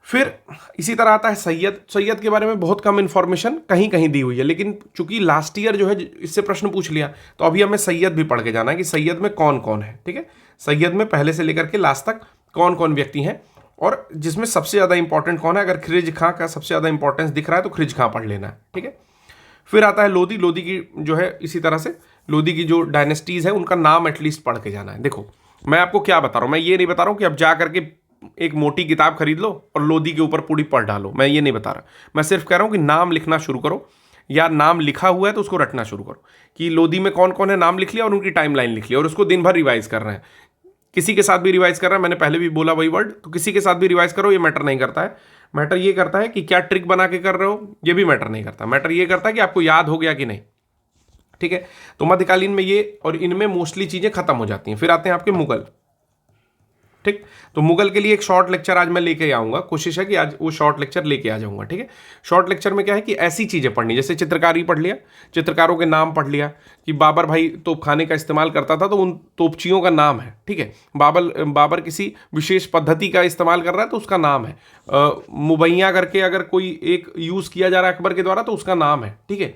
फिर इसी तरह आता है सैयद। सैयद के बारे में बहुत कम इंफॉर्मेशन कहीं कहीं दी हुई है, लेकिन चूंकि लास्ट ईयर जो है इससे प्रश्न पूछ लिया, तो अभी हमें सैयद भी पढ़ के जाना है कि सैयद में कौन कौन है। ठीक है, सैयद में पहले से लेकर के लास्ट तक कौन कौन व्यक्ति हैं, और जिसमें सबसे ज्यादा इंपॉर्टेंट कौन है। अगर खिरिज खां का सबसे ज्यादा इंपॉर्टेंस दिख रहा है तो खिरिज खां पढ़ लेना है। ठीक है, फिर आता है लोधी। लोधी की जो है इसी तरह से लोधी की जो डायनेस्टीज है उनका नाम एटलीस्ट पढ़ के जाना है। देखो मैं आपको क्या बता रहा हूं, मैं ये नहीं बता रहा हूं कि अब जा करके एक मोटी किताब खरीद लो और लोधी के ऊपर पूरी पढ़ डालो, मैं ये नहीं बता रहा। मैं सिर्फ कह रहा हूं कि नाम लिखना शुरू करो, या नाम लिखा हुआ है तो उसको रटना शुरू करो कि लोधी में कौन कौन है, नाम लिख लिया और उनकी टाइमलाइन लिख लिया, और उसको दिन भर रिवाइज कर रहे हैं। किसी के साथ भी रिवाइज कर रहा है, मैंने पहले भी बोला वही वर्ड, तो किसी के साथ भी रिवाइज करो, ये मैटर नहीं करता है। मैटर ये करता है कि क्या ट्रिक बना के कर रहे हो, ये भी मैटर नहीं करता। मैटर ये करता है कि आपको याद हो गया कि नहीं। ठीक है, तो मध्यकालीन में ये और इनमें मोस्टली चीजें खत्म हो जाती हैं। फिर आते हैं आपके मुगल। ठीक, तो मुगल के लिए एक शॉर्ट लेक्चर आज मैं लेके आऊंगा, कोशिश है कि आज वो शॉर्ट लेक्चर लेके आ जाऊंगा। ठीक है, शॉर्ट लेक्चर में क्या है कि ऐसी चीजें पढ़नी, जैसे चित्रकारी पढ़ लिया, चित्रकारों के नाम पढ़ लिया कि बाबर भाई तोपखाने का इस्तेमाल करता था तो उन तोपचियों का नाम है। ठीक है, बाबर किसी विशेष पद्धति का इस्तेमाल कर रहा है तो उसका नाम है। मुबैया करके अगर कोई एक यूज किया जा रहा है अकबर के द्वारा तो उसका नाम है। ठीक है,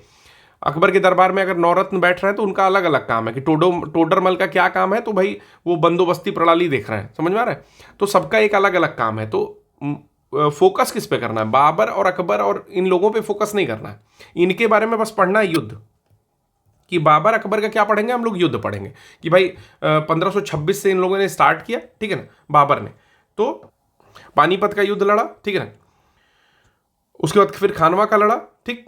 अकबर के दरबार में अगर नौरत्न बैठ रहे हैं तो उनका अलग अलग काम है कि टोडरमल का क्या काम है, तो भाई वो बंदोबस्ती प्रणाली देख रहे हैं, समझ में आ रहा है। तो सबका एक अलग अलग काम है। तो फोकस किस पे करना है? बाबर और अकबर और इन लोगों पे फोकस नहीं करना है, इनके बारे में बस पढ़ना है युद्ध, कि बाबर अकबर का क्या पढ़ेंगे हम लोग? युद्ध पढ़ेंगे कि भाई 1526 से इन लोगों ने स्टार्ट किया। ठीक है ना, बाबर ने तो पानीपत का युद्ध लड़ा। ठीक है ना, उसके बाद फिर खानवा का लड़ा, ठीक,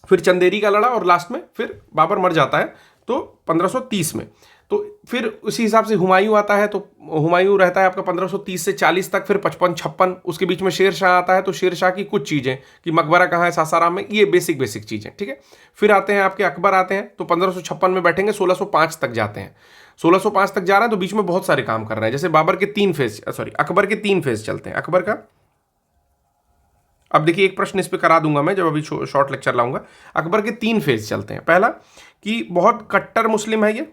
फिर चंदेरी का लड़ा, और लास्ट में फिर बाबर मर जाता है तो 1530 में। तो फिर उसी हिसाब से हुमायूं आता है, तो हुमायूं रहता है आपका 1530 से 40 तक, फिर 55-56, उसके बीच में शेर शाह आता है। तो शेर शाह की कुछ चीजें कि मकबरा कहाँ है सासाराम में, ये बेसिक चीजें। ठीक है, फिर आते हैं आपके अकबर आते हैं, तो 1556 में बैठेंगे, 1605 तक जाते हैं। 1605 तक जा रहे हैं तो बीच में बहुत सारे काम कर रहे हैं। जैसे बाबर के 3 फेज, सॉरी अकबर के 3 फेज चलते हैं। अकबर का अब देखिए एक प्रश्न इस पे करा दूंगा मैं जब अभी शॉर्ट लेक्चर लाऊंगा। अकबर के 3 फेज चलते हैं। पहला कि बहुत कट्टर मुस्लिम है, ये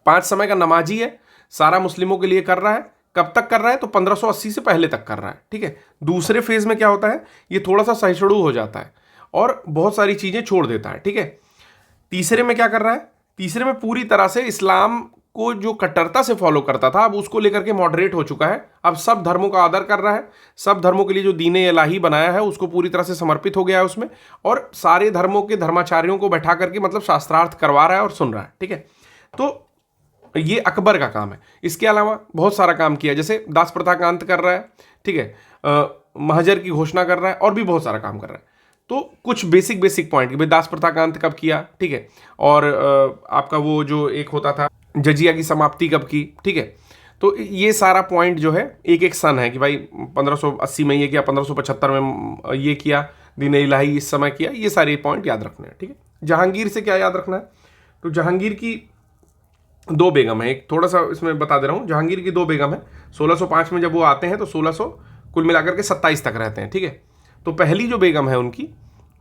5 समय का नमाजी है, सारा मुस्लिमों के लिए कर रहा है। कब तक कर रहा है? तो 1580 से पहले तक कर रहा है। ठीक है, दूसरे फेज में क्या होता है, ये थोड़ा सा सहिष्णु हो जाता है और बहुत सारी चीजें छोड़ देता है। ठीक है, तीसरे में क्या कर रहा है? तीसरे में पूरी तरह से इस्लाम को जो कट्टरता से फॉलो करता था अब उसको लेकर के मॉडरेट हो चुका है। अब सब धर्मों का आदर कर रहा है, सब धर्मों के लिए जो दीन इलाही बनाया है उसको पूरी तरह से समर्पित हो गया है उसमें, और सारे धर्मों के धर्माचार्यों को बैठा करके मतलब शास्त्रार्थ करवा रहा है और सुन रहा है। ठीक है, तो ये अकबर का काम है। इसके अलावा बहुत सारा काम किया, जैसे दास प्रथा का अंत कर रहा है। ठीक है, महजर की घोषणा कर रहा है, और भी बहुत सारा काम कर रहा है। तो कुछ बेसिक पॉइंट कि भाई दास प्रथा का अंत कब किया। ठीक है, और आपका वो जो एक होता था जजिया की समाप्ति कब की। ठीक है, तो ये सारा पॉइंट जो है एक एक सन है कि भाई 1580 में ये किया, 1575 में ये किया, दीन इलाही इस समय किया, ये सारे पॉइंट याद रखने हैं। ठीक है, जहांगीर से क्या याद रखना है? तो जहांगीर की दो बेगम है, एक थोड़ा सा इसमें बता दे रहा हूँ, जहांगीर की दो बेगम है। 1605 में जब वो आते हैं तो 1600 कुल मिलाकर के 27 तक रहते हैं, ठीक है। तो पहली जो बेगम है उनकी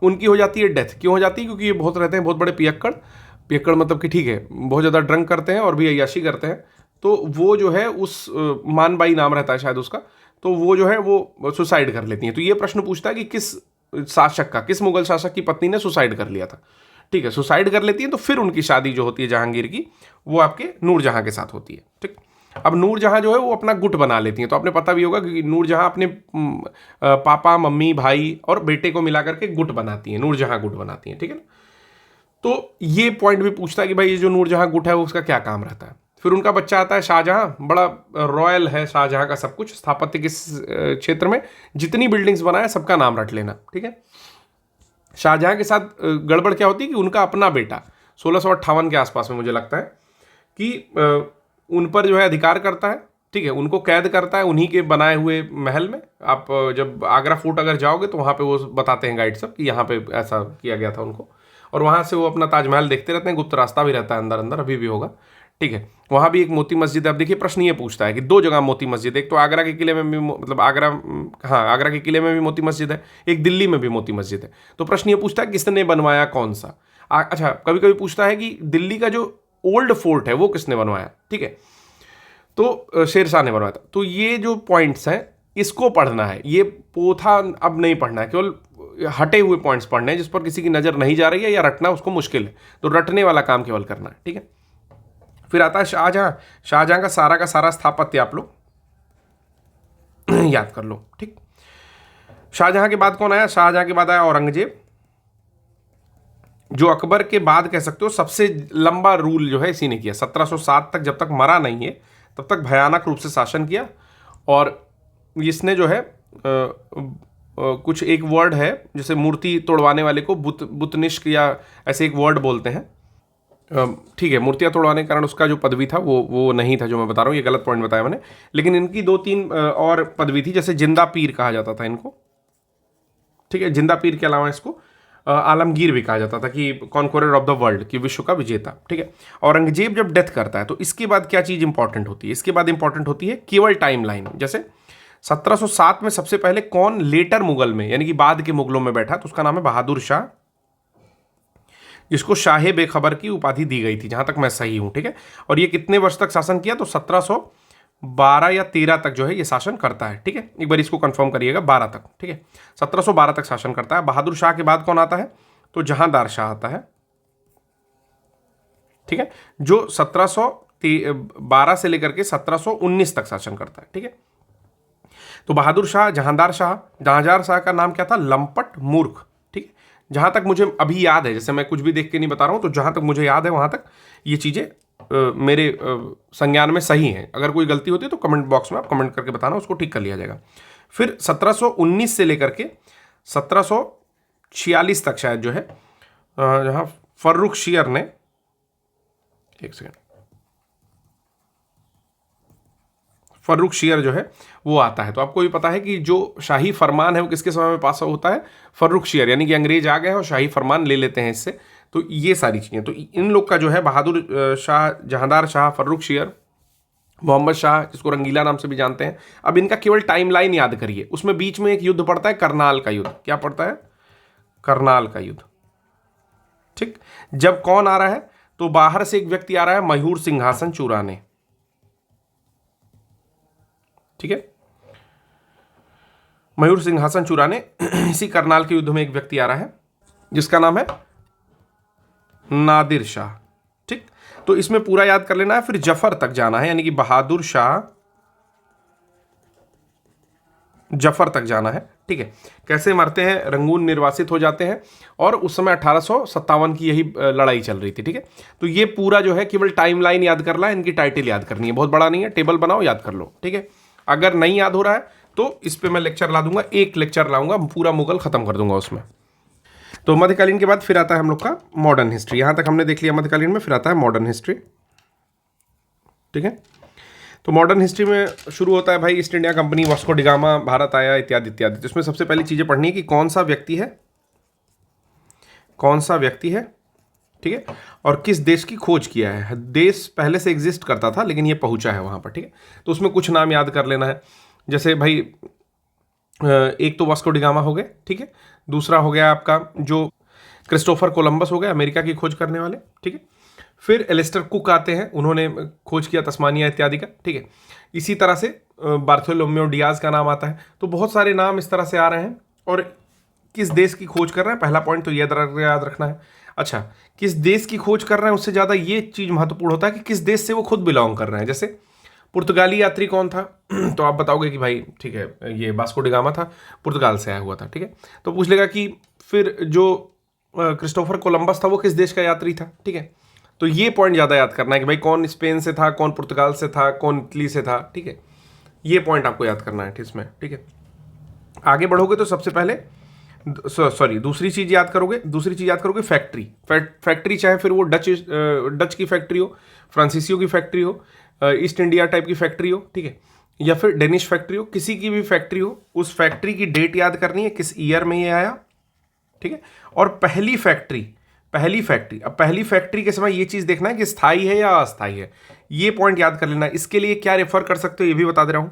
उनकी हो जाती है डेथ। क्यों हो जाती है? क्योंकि ये बहुत रहते हैं, बहुत बड़े पियक्कड़, पियक्कड़ मतलब कि ठीक है बहुत ज़्यादा ड्रंक करते हैं और भी अय्याशी करते हैं। तो वो जो है उस मानबाई नाम रहता है शायद उसका, तो वो जो है वो सुसाइड कर लेती हैं। तो ये प्रश्न पूछता है कि किस शासक का, किस मुगल शासक की पत्नी ने सुसाइड कर लिया था, ठीक है। सुसाइड कर लेती है तो फिर उनकी शादी जो होती है जहांगीर की वो आपके नूरजहां के साथ होती है, ठीक। अब नूरजहां जो है वो अपना गुट बना लेती हैं। तो आपने पता भी होगा कि नूरजहां अपने पापा मम्मी भाई और बेटे को मिलाकर के गुट बनाती हैं, नूरजहां गुट बनाती हैं, ठीक है ना। तो ये पॉइंट भी पूछता है कि भाई ये जो नूरजहां गुट है वो उसका क्या काम रहता है। फिर उनका बच्चा आता है शाहजहां, बड़ा रॉयल है शाहजहां का सब कुछ, स्थापत्य के क्षेत्र में जितनी बिल्डिंग्स बनाया सबका नाम रट लेना, ठीक है। शाहजहां के साथ गड़बड़ क्या होती है कि उनका अपना बेटा 1658 के आसपास में मुझे लगता है कि उन पर जो है अधिकार करता है, ठीक है, उनको कैद करता है उन्हीं के बनाए हुए महल में। आप जब आगरा फोर्ट अगर जाओगे तो वहाँ पे वो बताते हैं गाइड सब कि यहाँ पे ऐसा किया गया था उनको, और वहाँ से वो अपना ताजमहल देखते रहते हैं। गुप्त रास्ता भी रहता है अंदर अंदर, अभी भी होगा, ठीक है। वहाँ भी एक मोती मस्जिद है। अब देखिए प्रश्न ये पूछता है कि दो जगह मोती मस्जिद है, एक तो आगरा के किले में भी मतलब आगरा, हाँ आगरा के किले में भी मोती मस्जिद है, एक दिल्ली में भी मोती मस्जिद है। तो प्रश्न ये पूछता है किसने बनवाया, कौन सा। अच्छा कभी कभी पूछता है कि दिल्ली का जो ओल्ड फोर्ट है वो किसने बनवाया, ठीक है, तो शेरशाह ने बनवाया था। तो ये जो पॉइंट्स हैं इसको पढ़ना है, ये पोथा अब नहीं पढ़ना है, केवल हटे हुए पॉइंट्स पढ़ने हैं जिस पर किसी की नज़र नहीं जा रही है या रटना उसको मुश्किल है, तो रटने वाला काम केवल करना है, ठीक है। फिर आता है शाहजहां। शाहजहां का सारा स्थापत्य आप लोग याद कर लो, ठीक। शाहजहां के बाद कौन आया? शाहजहां के बाद आया औरंगजेब, जो अकबर के बाद कह सकते हो सबसे लंबा रूल जो है इसी ने किया। 1707 तक, जब तक मरा नहीं है तब तक भयानक रूप से शासन किया। और इसने जो है कुछ एक वर्ड है जैसे मूर्ति तोड़वाने वाले को बुतनिष्क या ऐसे एक वर्ड बोलते हैं, ठीक है। मूर्तियाँ तोड़वाने के कारण उसका जो पदवी था वो नहीं था जो मैं बता रहा हूँ, ये गलत पॉइंट बताया मैंने। लेकिन इनकी दो तीन और पदवी थी, जैसे जिंदा पीर कहा जाता था इनको, ठीक है। जिंदा पीर के अलावा इसको आलमगीर भी कहा जाता था कि कॉन्कोरर ऑफ द वर्ल्ड, कि विश्व का विजेता, ठीक है। औरंगजेब जब डेथ करता है तो इसके बाद क्या चीज़ इंपॉर्टेंट होती है? इसके बाद इंपॉर्टेंट होती है केवल टाइम लाइन। जैसे 1707 में सबसे पहले कौन लेटर मुगल में यानी कि बाद के मुगलों में बैठा, तो उसका नाम है बहादुर शाह, जिसको शाहे बेखबर की उपाधि दी गई थी जहां तक मैं सही हूं, ठीक है। और ये कितने वर्ष तक शासन किया? तो 1712 या 13 तक जो है ये शासन करता है, ठीक है। एक बार इसको कंफर्म करिएगा, 12 तक, ठीक है। 1712 तक शासन करता है। बहादुर शाह के बाद कौन आता है? तो जहांदार शाह आता है, ठीक है, जो 1712 से लेकर के 1719 तक शासन करता है, ठीक है। तो बहादुर शाह, जहांदार शाह का नाम क्या था? लंपट मूर्ख, ठीक है। जहां तक मुझे अभी याद है, जैसे मैं कुछ भी देख के नहीं बता रहा हूं, तो जहां तक मुझे याद है वहां तक ये चीजें मेरे संज्ञान में सही हैं। अगर कोई गलती होती है तो कमेंट बॉक्स में आप कमेंट करके बताना, उसको ठीक कर लिया जाएगा। फिर 1719 से लेकर के 1746 तक शायद जो है जहां फर्रुख शियर ने, एक सेकेंड, फर्रुख शियर जो है वो आता है। तो आपको भी पता है कि जो शाही फरमान है वो किसके समय में पास होता है? फर्रुख शियर, यानी कि अंग्रेज आ गए हैं और शाही फरमान ले लेते हैं इससे। तो ये सारी चीज़ें, तो इन लोग का जो है बहादुर शाह, जहांदार शाह, फर्रुख शियर, मोहम्मद शाह, जिसको रंगीला नाम से भी जानते हैं। अब इनका केवल टाइम लाइन याद करिए। उसमें बीच में एक युद्ध पड़ता है, करनाल का युद्ध। क्या पड़ता है? करनाल का युद्ध, ठीक। जब कौन आ रहा है? तो बाहर से एक व्यक्ति आ रहा है मयूर सिंहासन चुराने, ठीक है। मयूर सिंहासन चुराने इसी करनाल के युद्ध में एक व्यक्ति आ रहा है जिसका नाम है नादिर शाह, ठीक। तो इसमें पूरा याद कर लेना है। फिर जफर तक जाना है, यानी कि बहादुर शाह जफर तक जाना है, ठीक है। कैसे मरते हैं? रंगून निर्वासित हो जाते हैं, और उस समय 1857 की यही लड़ाई चल रही थी, ठीक है। तो ये पूरा जो है केवल टाइम लाइन याद करना है, इनकी टाइटल याद करनी है, बहुत बड़ा नहीं है, टेबल बनाओ याद कर लो, ठीक है। अगर नहीं याद हो रहा है तो इस पे मैं लेक्चर ला दूंगा, एक लेक्चर लाऊंगा, पूरा मुगल खत्म कर दूंगा उसमें। तो मध्यकालीन के बाद फिर आता है हम लोग का मॉडर्न हिस्ट्री। यहां तक हमने देख लिया मध्यकालीन में, फिर आता है मॉडर्न हिस्ट्री, ठीक है। तो मॉडर्न हिस्ट्री में शुरू होता है भाई east India company, Vasco da Gama Bharat आया, इत्यादि इत्यादि। तो इसमें सबसे पहली चीजें पढ़नी है कि कौन सा व्यक्ति है ठीक है, और किस देश की खोज किया है। देश पहले से एग्जिस्ट करता था लेकिन ये पहुंचा है वहां पर, ठीक है। तो उसमें कुछ नाम याद कर लेना है, जैसे भाई एक तो वास्को डिगामा हो गए, ठीक है। दूसरा हो गया आपका जो क्रिस्टोफर कोलंबस हो गया, अमेरिका की खोज करने वाले, ठीक है। फिर एलिस्टर कुक आते हैं, उन्होंने खोज किया तस्मानिया इत्यादि का, ठीक है। इसी तरह से बार्थोलोमेओ डियाज का नाम आता है। तो बहुत सारे नाम इस तरह से आ रहे हैं, और किस देश की खोज कर रहे हैं, पहला पॉइंट तो याद रखना है। अच्छा, किस देश की खोज कर रहे हैं, उससे ज़्यादा ये चीज़ महत्वपूर्ण होता है कि किस देश से वो खुद बिलोंग कर रहे हैं। जैसे पुर्तगाली यात्री कौन था, तो आप बताओगे कि भाई ठीक है ये वास्को डिगामा था, पुर्तगाल से आया हुआ था, ठीक है। तो पूछ लेगा कि फिर जो क्रिस्टोफर कोलंबस था वो किस देश का यात्री था, ठीक है। तो ये पॉइंट ज़्यादा याद करना है कि भाई कौन स्पेन से था, कौन पुर्तगाल से था, कौन इटली से था, ठीक है। ये पॉइंट आपको याद करना है इसमें, ठीक है। आगे बढ़ोगे तो सबसे पहले दूसरी चीज याद करोगे फैक्ट्री। फैक्ट्री चाहे फिर वो डच की फैक्ट्री हो, फ्रांसीसियों की फैक्ट्री हो, ईस्ट इंडिया टाइप की फैक्ट्री हो, ठीक है, या फिर डेनिश फैक्ट्री हो, किसी की भी फैक्ट्री हो, उस फैक्ट्री की डेट याद करनी है, किस ईयर में ये आया, ठीक है। और पहली फैक्ट्री, अब पहली फैक्ट्री के समय ये चीज देखना है कि स्थायी है या अस्थायी है, ये पॉइंट याद कर लेना है। इसके लिए क्या रेफर कर सकते हो ये भी बता दे रहा हूं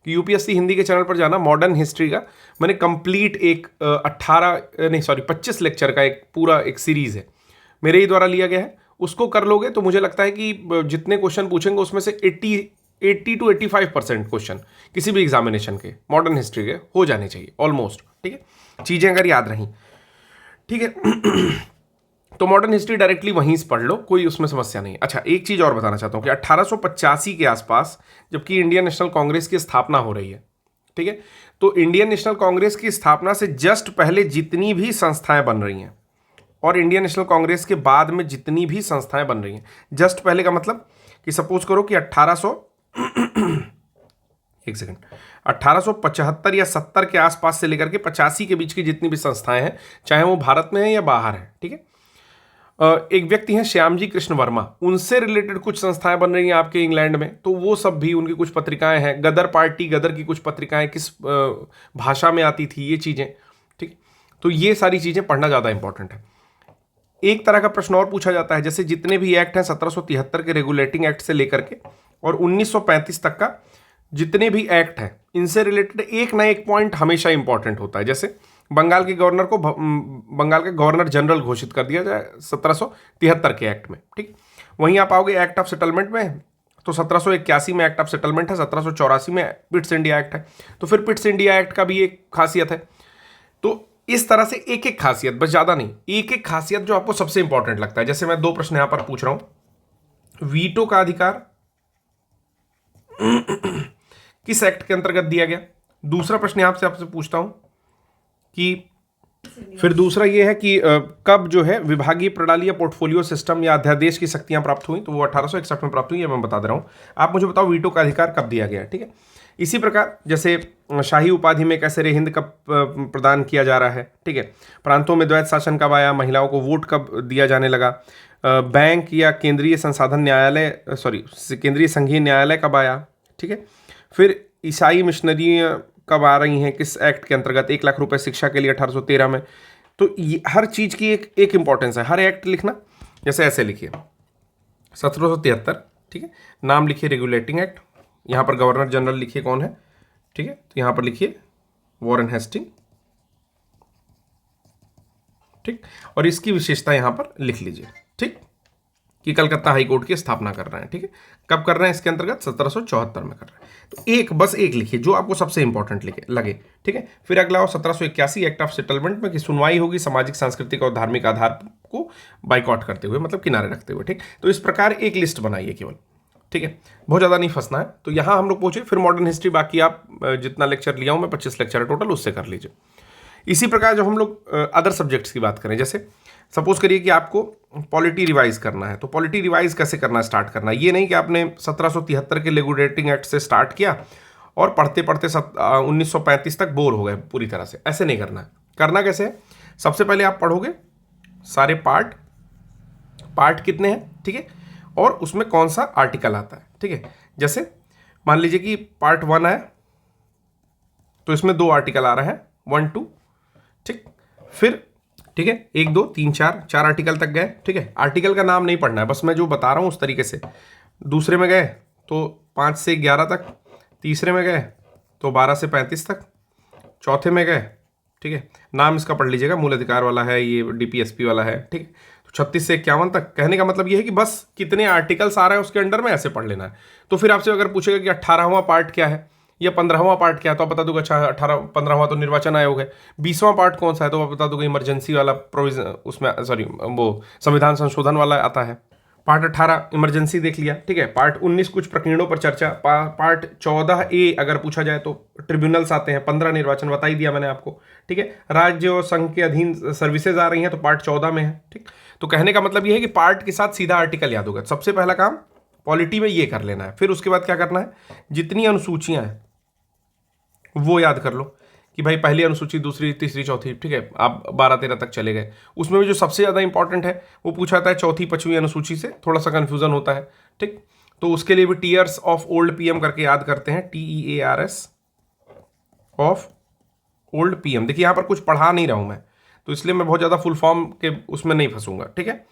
कि यूपीएससी हिंदी के चैनल पर जाना, मॉडर्न हिस्ट्री का मैंने कंप्लीट एक 25 लेक्चर का एक पूरा एक सीरीज है, मेरे ही द्वारा लिया गया है। उसको कर लोगे तो मुझे लगता है कि जितने क्वेश्चन पूछेंगे उसमें से 80 to 85% क्वेश्चन किसी भी एग्जामिनेशन के मॉडर्न हिस्ट्री के हो जाने चाहिए ऑलमोस्ट, ठीक है, चीजें अगर याद रहीं, ठीक है। तो मॉडर्न हिस्ट्री डायरेक्टली वहीं से पढ़ लो, कोई उसमें समस्या नहीं। अच्छा, एक चीज और बताना चाहता हूं कि 1885 के आसपास जबकि इंडियन नेशनल कांग्रेस की स्थापना हो रही है, ठीक है, तो इंडियन नेशनल कांग्रेस की स्थापना से जस्ट पहले जितनी भी संस्थाएं बन रही हैं और इंडियन नेशनल कांग्रेस के बाद में जितनी भी संस्थाएं बन रही हैं, जस्ट पहले का मतलब कि सपोज करो कि 1875 या 70 के आसपास से लेकर के 85 के बीच की जितनी भी संस्थाएं हैं, चाहे वो भारत में है या बाहर है, ठीक है। एक व्यक्ति हैं श्यामजी कृष्ण वर्मा, उनसे रिलेटेड कुछ संस्थाएं बन रही हैं आपके इंग्लैंड में, तो वो सब भी उनकी कुछ पत्रिकाएं हैं। गदर पार्टी, गदर की कुछ पत्रिकाएं किस भाषा में आती थी, ये चीजें, ठीक। तो ये सारी चीजें पढ़ना ज्यादा इंपॉर्टेंट है। एक तरह का प्रश्न और पूछा जाता है, जैसे जितने भी एक्ट हैं 1773 के रेगुलेटिंग एक्ट से लेकर के और 1935 तक का जितने भी एक्ट हैं, इनसे रिलेटेड एक ना एक पॉइंट हमेशा इंपॉर्टेंट होता है। जैसे बंगाल के गवर्नर को बंगाल के गवर्नर जनरल घोषित कर दिया जाए 1773 के एक्ट में, ठीक। वहीं आप आओगे एक्ट ऑफ सेटलमेंट में, तो 1781 में एक्ट ऑफ सेटलमेंट है, 1784 में पिट्स इंडिया एक्ट है। तो फिर पिट्स इंडिया एक्ट का भी एक खासियत है। तो इस तरह से एक एक खासियत, बस ज्यादा नहीं, एक एक खासियत जो आपको सबसे इंपॉर्टेंट लगता है। जैसे मैं दो प्रश्न यहां पर पूछ रहा हूं, वीटो का अधिकार किस एक्ट के अंतर्गत दिया गया। दूसरा प्रश्न यहां से आपसे पूछता हूं कि फिर दूसरा ये है कि कब जो है विभागीय प्रणाली या पोर्टफोलियो सिस्टम या अध्यादेश की शक्तियां प्राप्त हुई, तो वो 1861 में प्राप्त हुई, ये मैं बता दे रहा हूं। आप मुझे बताओ वीटो का अधिकार कब दिया गया, ठीक है। इसी प्रकार जैसे शाही उपाधि में कैसे हिंद कब प्रदान किया जा रहा है, ठीक है। प्रांतों में द्वैत शासन कब आया, महिलाओं को वोट कब दिया जाने लगा, बैंक या केंद्रीय संसाधन न्यायालय केंद्रीय संघीय न्यायालय कब आया, ठीक है। फिर ईसाई मिशनरी कब आ रही हैं, किस एक्ट के अंतर्गत, 1 लाख रुपए शिक्षा के लिए 1813 में। तो हर चीज की एक इंपॉर्टेंस है, हर एक्ट लिखना। जैसे ऐसे लिखिए 1773, ठीक है, नाम लिखिए रेगुलेटिंग एक्ट, यहां पर गवर्नर जनरल लिखिए कौन है, ठीक है, तो यहां पर लिखिए वॉरेन हेस्टिंग, ठीक, और इसकी विशेषता यहां पर लिख लीजिए, ठीक, कि कलकत्ता हाईकोर्ट की स्थापना कर रहे हैं, ठीक है। कब कर रहे हैं इसके अंतर्गत, 1774 में कर रहे हैं। तो बस एक लिखिए जो आपको सबसे इंपॉर्टेंट लगे, ठीक है। फिर अगला हो 1781 एक्ट ऑफ सेटलमेंट में कि सुनवाई होगी सामाजिक, सांस्कृतिक और धार्मिक आधार को बाइकआउट करते हुए, मतलब किनारे रखते हुए, ठीक। तो इस प्रकार एक लिस्ट बनाइए केवल, ठीक है, बहुत ज़्यादा नहीं फंसना है। तो यहाँ हम लोग पहुंचे, फिर मॉडर्न हिस्ट्री बाकी आप जितना लेक्चर लिया हूँ मैं, 25 लेक्चर है टोटल, उससे कर लीजिए। इसी प्रकार जब हम लोग अदर सब्जेक्ट्स की बात करें, जैसे सपोज करिए कि आपको पॉलिटी रिवाइज करना है, तो पॉलिटी रिवाइज कैसे करना स्टार्ट करना है, ये नहीं कि आपने 1773 के रेगुलेटिंग एक्ट से स्टार्ट किया और पढ़ते पढ़ते 1935 तक बोर हो गए पूरी तरह से, ऐसे नहीं करना है। करना कैसे है, सबसे पहले आप पढ़ोगे सारे पार्ट कितने हैं, ठीक है, और उसमें कौन सा आर्टिकल आता है, ठीक है। जैसे मान लीजिए कि पार्ट 1 है, तो इसमें 2 आर्टिकल आ रहे हैं, 1, 2, ठीक। फिर ठीक है, 1 2 3 4 4 आर्टिकल तक गए। ठीक है, आर्टिकल का नाम नहीं पढ़ना है, बस मैं जो बता रहा हूँ उस तरीके से। दूसरे में गए तो 5 से 11 तक, तीसरे में गए तो 12 से 35 तक, चौथे में गए, ठीक है, नाम इसका पढ़ लीजिएगा, मूल अधिकार वाला है, ये डीपीएसपी वाला है, ठीक है, तो 36 से 51 तक। कहने का मतलब ये है कि बस कितने आर्टिकल्स आ रहे हैं उसके अंडर में ऐसे पढ़ लेना है। तो फिर आपसे अगर पूछेगा कि 18वां पार्ट क्या है या 15वां पार्ट क्या है, तो आप बता दूंगा अच्छा 15वां तो निर्वाचन आयोग है, 20वां पार्ट कौन सा है, तो आप बता दूंगा इमरजेंसी वाला प्रोविजन, उसमें सॉरी वो संविधान संशोधन वाला आता है। पार्ट 18 इमरजेंसी देख लिया, ठीक है। पार्ट 19 कुछ प्रकरणों पर चर्चा। पार्ट 14A अगर पूछा जाए तो ट्रिब्यूनल्स आते हैं। 15 निर्वाचन बता ही दिया मैंने आपको, ठीक है। राज्य और संघ के अधीन सर्विसेज आ रही हैं तो पार्ट 14 में है, ठीक। तो कहने का मतलब ये है कि पार्ट के साथ सीधा आर्टिकल याद होगा। सबसे पहला काम पॉलिटी में ये कर लेना है। फिर उसके बाद क्या करना है, जितनी अनुसूचियां हैं वो याद कर लो कि भाई पहली अनुसूची, दूसरी, तीसरी, चौथी, ठीक है। आप 12-13 तक चले गए। उसमें भी जो सबसे ज़्यादा इंपॉर्टेंट है वो पूछा जाता है चौथी 5वीं अनुसूची से, थोड़ा सा कन्फ्यूजन होता है, ठीक। तो उसके लिए भी टीयर्स ऑफ ओल्ड पीएम करके याद करते हैं, TEARS ऑफ ओल्ड पीएम। देखिए यहाँ पर कुछ पढ़ा नहीं रहा हूँ मैं, तो इसलिए मैं बहुत ज़्यादा फुल फॉर्म के उसमें नहीं फंसूंगा, ठीक है।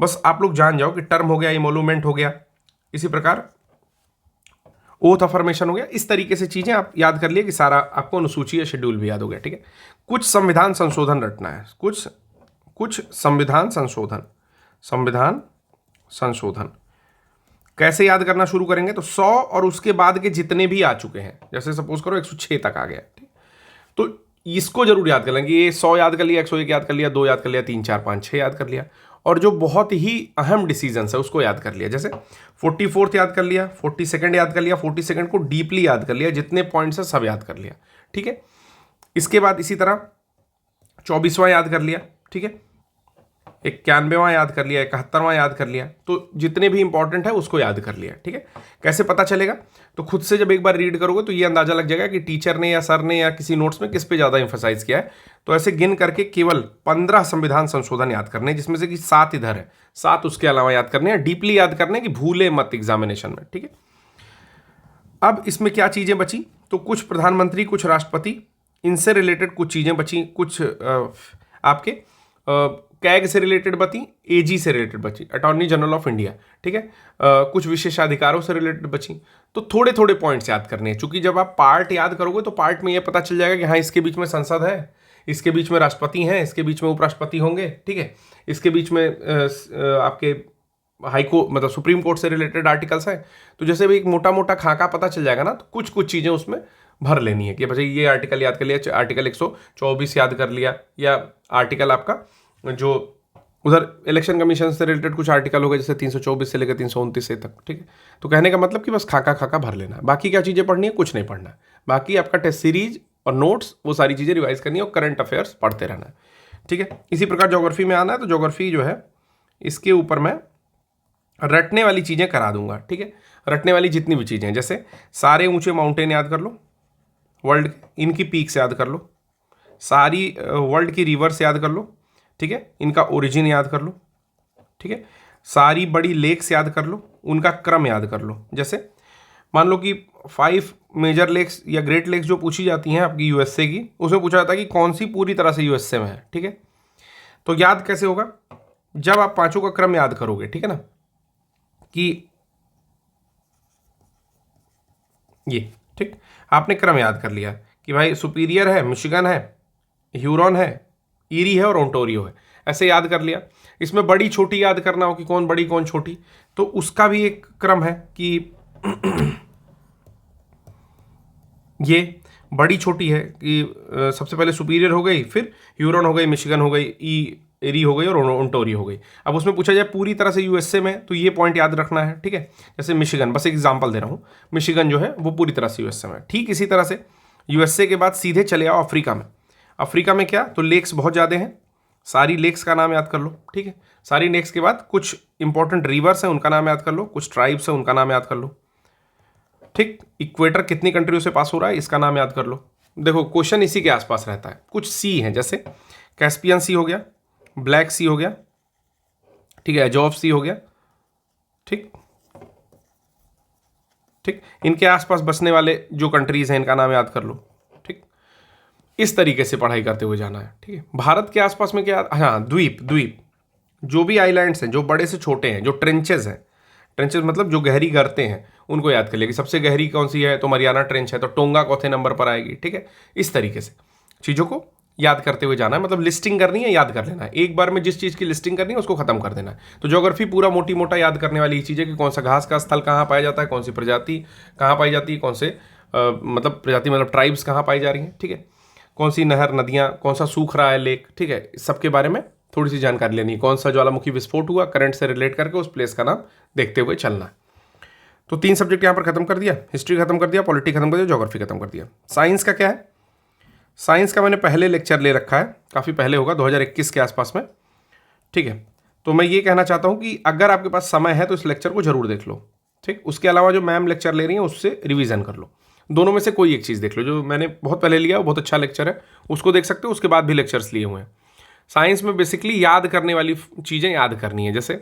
बस आप लोग जान जाओ कि टर्म हो गया, इमोलूमेंट हो गया, इसी प्रकार ओथ अफर्मेशन हो गया। इस तरीके से चीजें आप याद कर लिए कि सारा आपको अनुसूची या शेड्यूल भी याद हो गया, ठीक है। कुछ संविधान संशोधन रटना है, कुछ संविधान संशोधन कैसे याद करना शुरू करेंगे, तो 100 और उसके बाद के जितने भी आ चुके हैं, जैसे सपोज करो 106 तक आ गया, ठीक। तो इसको जरूर याद कर लेंगे। ये 100 याद कर लिया, 101 याद कर लिया, 2 याद कर लिया, 3 4 5 6 याद कर लिया। और जो बहुत ही अहम डिसीजंस है उसको याद कर लिया, जैसे 44th याद कर लिया, 42nd याद कर लिया, 42nd को डीपली याद कर लिया, जितने पॉइंट्स है सब याद कर लिया, ठीक है। इसके बाद इसी तरह 24वां याद कर लिया, ठीक है, 91वां याद कर लिया, 71वां याद कर लिया। तो जितने भी इंपॉर्टेंट है उसको याद कर लिया, ठीक है। कैसे पता चलेगा, तो खुद से जब एक बार रीड करोगे तो ये अंदाजा लग जाएगा कि टीचर ने या सर ने या किसी नोट्स में किस पे ज्यादा इंफोसाइज किया है। तो ऐसे गिन करके केवल 15 संविधान संशोधन याद करने, जिसमें से कि 7 इधर है, 7 उसके अलावा याद करने हैं, डीपली याद करने की भूले मत एग्जामिनेशन में, ठीक है। अब इसमें क्या चीजें बची, तो कुछ प्रधानमंत्री, कुछ राष्ट्रपति, इनसे रिलेटेड कुछ चीजें बची, कुछ आपके कैग से रिलेटेड बची, एजी से रिलेटेड बची, अटॉर्नी जनरल ऑफ इंडिया, ठीक है। कुछ विशेषाधिकारों से रिलेटेड बची। तो थोड़े थोड़े पॉइंट्स याद करने हैं, चूंकि जब आप पार्ट याद करोगे तो पार्ट में ये पता चल जाएगा कि हाँ इसके बीच में संसद है, इसके बीच में राष्ट्रपति हैं, इसके बीच में उपराष्ट्रपति होंगे, ठीक है, इसके बीच में आपके हाईकोर्ट मतलब सुप्रीम कोर्ट से रिलेटेड आर्टिकल्स हैं। तो जैसे भी एक मोटा मोटा खाका पता चल जाएगा ना, तो कुछ कुछ चीज़ें उसमें भर लेनी है कि भाई ये आर्टिकल याद कर लिया, आर्टिकल 124 याद कर लिया, या आर्टिकल आपका जो उधर इलेक्शन कमीशन से रिलेटेड कुछ आर्टिकल हो गए, जैसे 324 से लेकर 329 से तक, ठीक है। तो कहने का मतलब कि बस खाका खाका भर लेना है, बाकी क्या चीज़ें पढ़नी है, कुछ नहीं पढ़ना है। बाकी आपका टेस्ट सीरीज और नोट्स वो सारी चीज़ें रिवाइज करनी है और करंट अफेयर्स पढ़ते रहना है, ठीक है। इसी प्रकार ज्योग्राफी में आना है, तो ज्योग्राफी जो है इसके ऊपर मैं रटने वाली चीज़ें करा दूंगा, ठीक है। रटने वाली जितनी भी चीज़ें हैं, जैसे सारे ऊंचे माउंटेन याद कर लो वर्ल्ड, इनकी पीक्स याद कर लो, सारी वर्ल्ड की रिवर्स याद कर लो, ठीक है, इनका ओरिजिन याद कर लो, ठीक है। सारी बड़ी लेक्स याद कर लो, उनका क्रम याद कर लो। जैसे मान लो कि 5 मेजर लेक्स या ग्रेट लेक्स जो पूछी जाती हैं आपकी यूएसए की, उसमें पूछा जाता है कि कौन सी पूरी तरह से यूएसए में है, ठीक है। तो याद कैसे होगा, जब आप पांचों का क्रम याद करोगे, ठीक है ना, कि ये, ठीक, आपने क्रम याद कर लिया कि भाई सुपीरियर है, मिशिगन है, ह्यूरॉन है, ईरी है और ओंटारियो है, ऐसे याद कर लिया। इसमें बड़ी छोटी याद करना हो कि कौन बड़ी कौन छोटी, तो उसका भी एक क्रम है कि ये बड़ी छोटी है कि सबसे पहले सुपीरियर हो गई, फिर ह्यूरॉन हो गई, मिशिगन हो गई, एरी हो गई और ओंटारियो हो गई। अब उसमें पूछा जाए पूरी तरह से यूएसए में, तो ये पॉइंट याद रखना है, ठीक है। जैसे मिशिगन, बस एग्जांपल दे रहा हूँ, मिशिगन जो है वो पूरी तरह से यूएसए में। ठीक इसी तरह से यूएसए के बाद सीधे चले आओ अफ्रीका में। अफ्रीका में क्या, तो लेक्स बहुत ज़्यादा हैं, सारी लेक्स का नाम याद कर लो, ठीक है। सारी लेक्स के बाद कुछ इंपॉर्टेंट रिवर्स हैं, उनका नाम याद कर लो, कुछ ट्राइब्स हैं, उनका नाम याद कर लो, ठीक। इक्वेटर कितनी कंट्रियों से पास हो रहा है, इसका नाम याद कर लो। देखो क्वेश्चन इसी के आसपास रहता है। कुछ सी हैं, जैसे कैस्पियन सी हो गया, ब्लैक सी हो गया, ठीक है, अजोव सी हो गया, ठीक ठीक। इनके आसपास बसने वाले जो कंट्रीज हैं इनका नाम याद कर लो, ठीक। इस तरीके से पढ़ाई करते हुए जाना है, ठीक है। भारत के आसपास में क्या, हाँ, द्वीप द्वीप जो भी आइलैंड्स हैं, जो बड़े से छोटे हैं, जो ट्रेंचेस हैं, ट्रेंचेस मतलब जो गहरी गर्तें हैं, उनको याद कर लेगी। सबसे गहरी कौन सी है, तो मरियाना ट्रेंच है, तो टोंगा चौथे नंबर पर आएगी, ठीक है। इस तरीके से चीज़ों को याद करते हुए जाना है, मतलब लिस्टिंग करनी है, याद कर लेना है। एक बार में जिस चीज़ की लिस्टिंग करनी है उसको खत्म कर देना है। तो ज्योग्राफी पूरा मोटी मोटा याद करने वाली चीज़ है कि कौन सा घास का स्थल कहाँ पाया जाता है, कौन सी प्रजाति कहाँ पाई जाती है, कौन से मतलब प्रजाति मतलब ट्राइब्स कहाँ पाई जा रही हैं, ठीक है। कौन सी नहर, नदियाँ, कौन सा सूख रहा है लेक, ठीक है। सबके बारे में थोड़ी सी जानकारी लेनी है। कौन सा ज्वालामुखी विस्फोट हुआ, करंट से रिलेट करके उस प्लेस का नाम देखते हुए चलना है। तो 3 सब्जेक्ट यहाँ पर खत्म कर दिया, हिस्ट्री खत्म कर दिया, पॉलिटी खत्म कर दिया, ज्योग्राफी खत्म कर दिया। साइंस का क्या है, साइंस का मैंने पहले लेक्चर ले रखा है, काफ़ी पहले होगा 2021 के आसपास में, ठीक है। तो मैं ये कहना चाहता हूँ कि अगर आपके पास समय है तो इस लेक्चर को जरूर देख लो, ठीक। उसके अलावा जो मैम लेक्चर ले रही हैं उससे रिवीजन कर लो। दोनों में से कोई एक चीज़ देख लो। जो मैंने बहुत पहले लिया वो बहुत अच्छा लेक्चर है, उसको देख सकते हो। उसके बाद भी लेक्चर्स लिए हुए हैं। साइंस में बेसिकली याद करने वाली चीज़ें याद करनी है। जैसे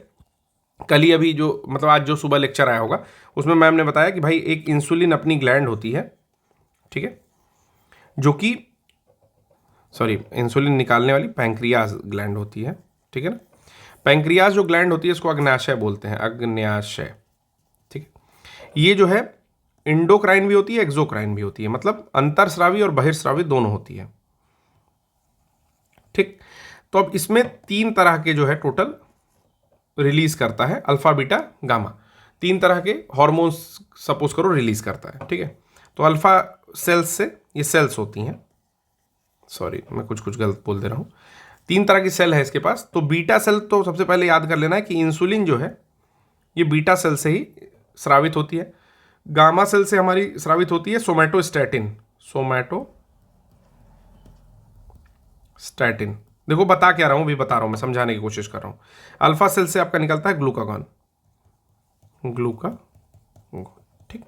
कल ही अभी जो मतलब आज जो सुबह लेक्चर आया होगा उसमें मैम ने बताया कि भाई एक इंसुलिन अपनी ग्लैंड होती है, ठीक है, जो कि इंसुलिन निकालने वाली पैंक्रियाज ग्लैंड होती है, ठीक है ना। पैंक्रियाज जो ग्लैंड होती है इसको अग्न्याशय बोलते हैं, अग्न्याशय, ठीक है। ये जो है इंडोक्राइन भी होती है, एक्सोक्राइन भी होती है, मतलब अंतरस्रावी और बहिर्स्रावी दोनों होती है, ठीक। तो अब इसमें 3 तरह के जो है टोटल रिलीज करता है, अल्फा बीटा गामा, 3 तरह के हॉर्मोन्स सपोज करो रिलीज करता है, ठीक है। तो अल्फा सेल्स से ये सेल्स होती हैं, सॉरी मैं कुछ गलत बोल दे रहा हूँ, 3 तरह की सेल है इसके पास। तो बीटा सेल तो सबसे पहले याद कर लेना है कि इंसुलिन जो है ये बीटा सेल से ही स्रावित होती है। गामा सेल से हमारी स्रावित होती है सोमैटोस्टैटिन, सोमैटोस्टैटिन। देखो बता क्या रहा हूँ, भी बता रहा हूँ, मैं समझाने की कोशिश कर रहा हूँ। अल्फा सेल से आपका निकलता है ग्लूकागॉन, ठीक।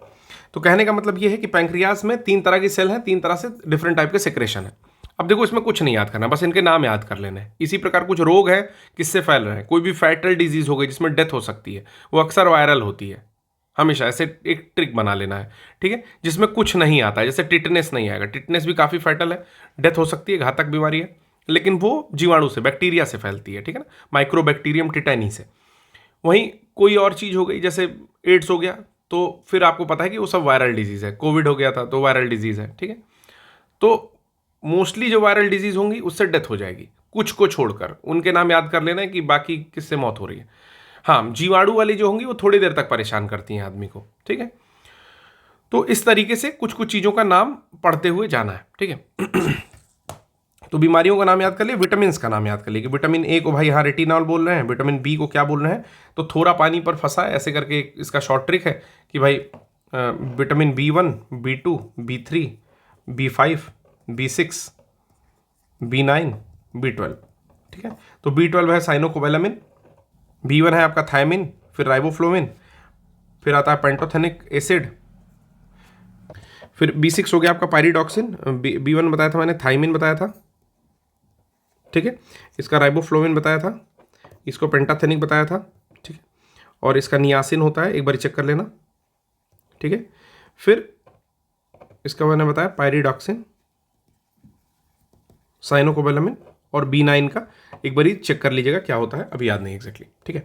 तो कहने का मतलब ये है कि पैंक्रियाज में 3 तरह की सेल हैं, 3 तरह से डिफरेंट टाइप के सेक्रेशन है। अब देखो इसमें कुछ नहीं याद करना, बस इनके नाम याद कर लेने हैं। इसी प्रकार कुछ रोग हैं किससे फैल रहे हैं, कोई भी फैटल डिजीज हो गई जिसमें डेथ हो सकती है, वो अक्सर वायरल होती है। हमेशा ऐसे एक ट्रिक बना लेना है, ठीक है। जिसमें कुछ नहीं आता है, जैसे टिटनेस नहीं आएगा, टिटनेस भी काफ़ी फैटल है, डेथ हो सकती है, घातक बीमारी है, लेकिन वो जीवाणु से, बैक्टीरिया से फैलती है, ठीक है ना, माइक्रोबैक्टीरियम टिटैनी से। वहीं कोई और चीज़ हो गई, जैसे एड्स हो गया, तो फिर आपको पता है कि वो सब वायरल डिजीज़ है। कोविड हो गया था तो वायरल डिजीज़ है, ठीक है। तो मोस्टली जो वायरल डिजीज़ होंगी उससे डेथ हो जाएगी, कुछ को छोड़कर। उनके नाम याद कर लेना है कि बाकी किससे मौत हो रही है। हाँ, जीवाणु वाली जो होंगी वो थोड़ी देर तक परेशान करती हैं आदमी को, ठीक है। तो इस तरीके से कुछ कुछ चीज़ों का नाम पढ़ते हुए जाना है, ठीक है। तो बीमारियों का नाम याद कर लिए, विटामिन का नाम याद कर लिए कि विटामिन ए को भाई यहाँ रेटिनॉल बोल रहे हैं, विटामिन बी को क्या बोल रहे हैं, तो थोड़ा पानी पर फंसा है, ऐसे करके इसका शॉर्ट ट्रिक है कि भाई vitamin B1, B2, B3, B5, B6, B9, B12, ठीक है। तो B12 है साइनोकोबैलामिन, B1 है आपका थायमिन, फिर राइबोफ्लोविन, फिर आता है पेंटोथेनिक एसिड, फिर B6 हो गया आपका पायरिडॉक्सिन, B1 बताया था मैंने, थायमिन बताया था, ठीक है। इसका राइबोफ्लोविन बताया था, इसको पेंटाथेनिक बताया था, ठीक है। और इसका नियासिन होता है, एक बार चेक कर लेना, ठीक है। फिर इसका मैंने बताया पायरिडॉक्सिन, साइनोकोबैलामिन और B9 का एक बार चेक कर लीजिएगा क्या होता है, अभी याद नहीं एग्जैक्टली, ठीक है।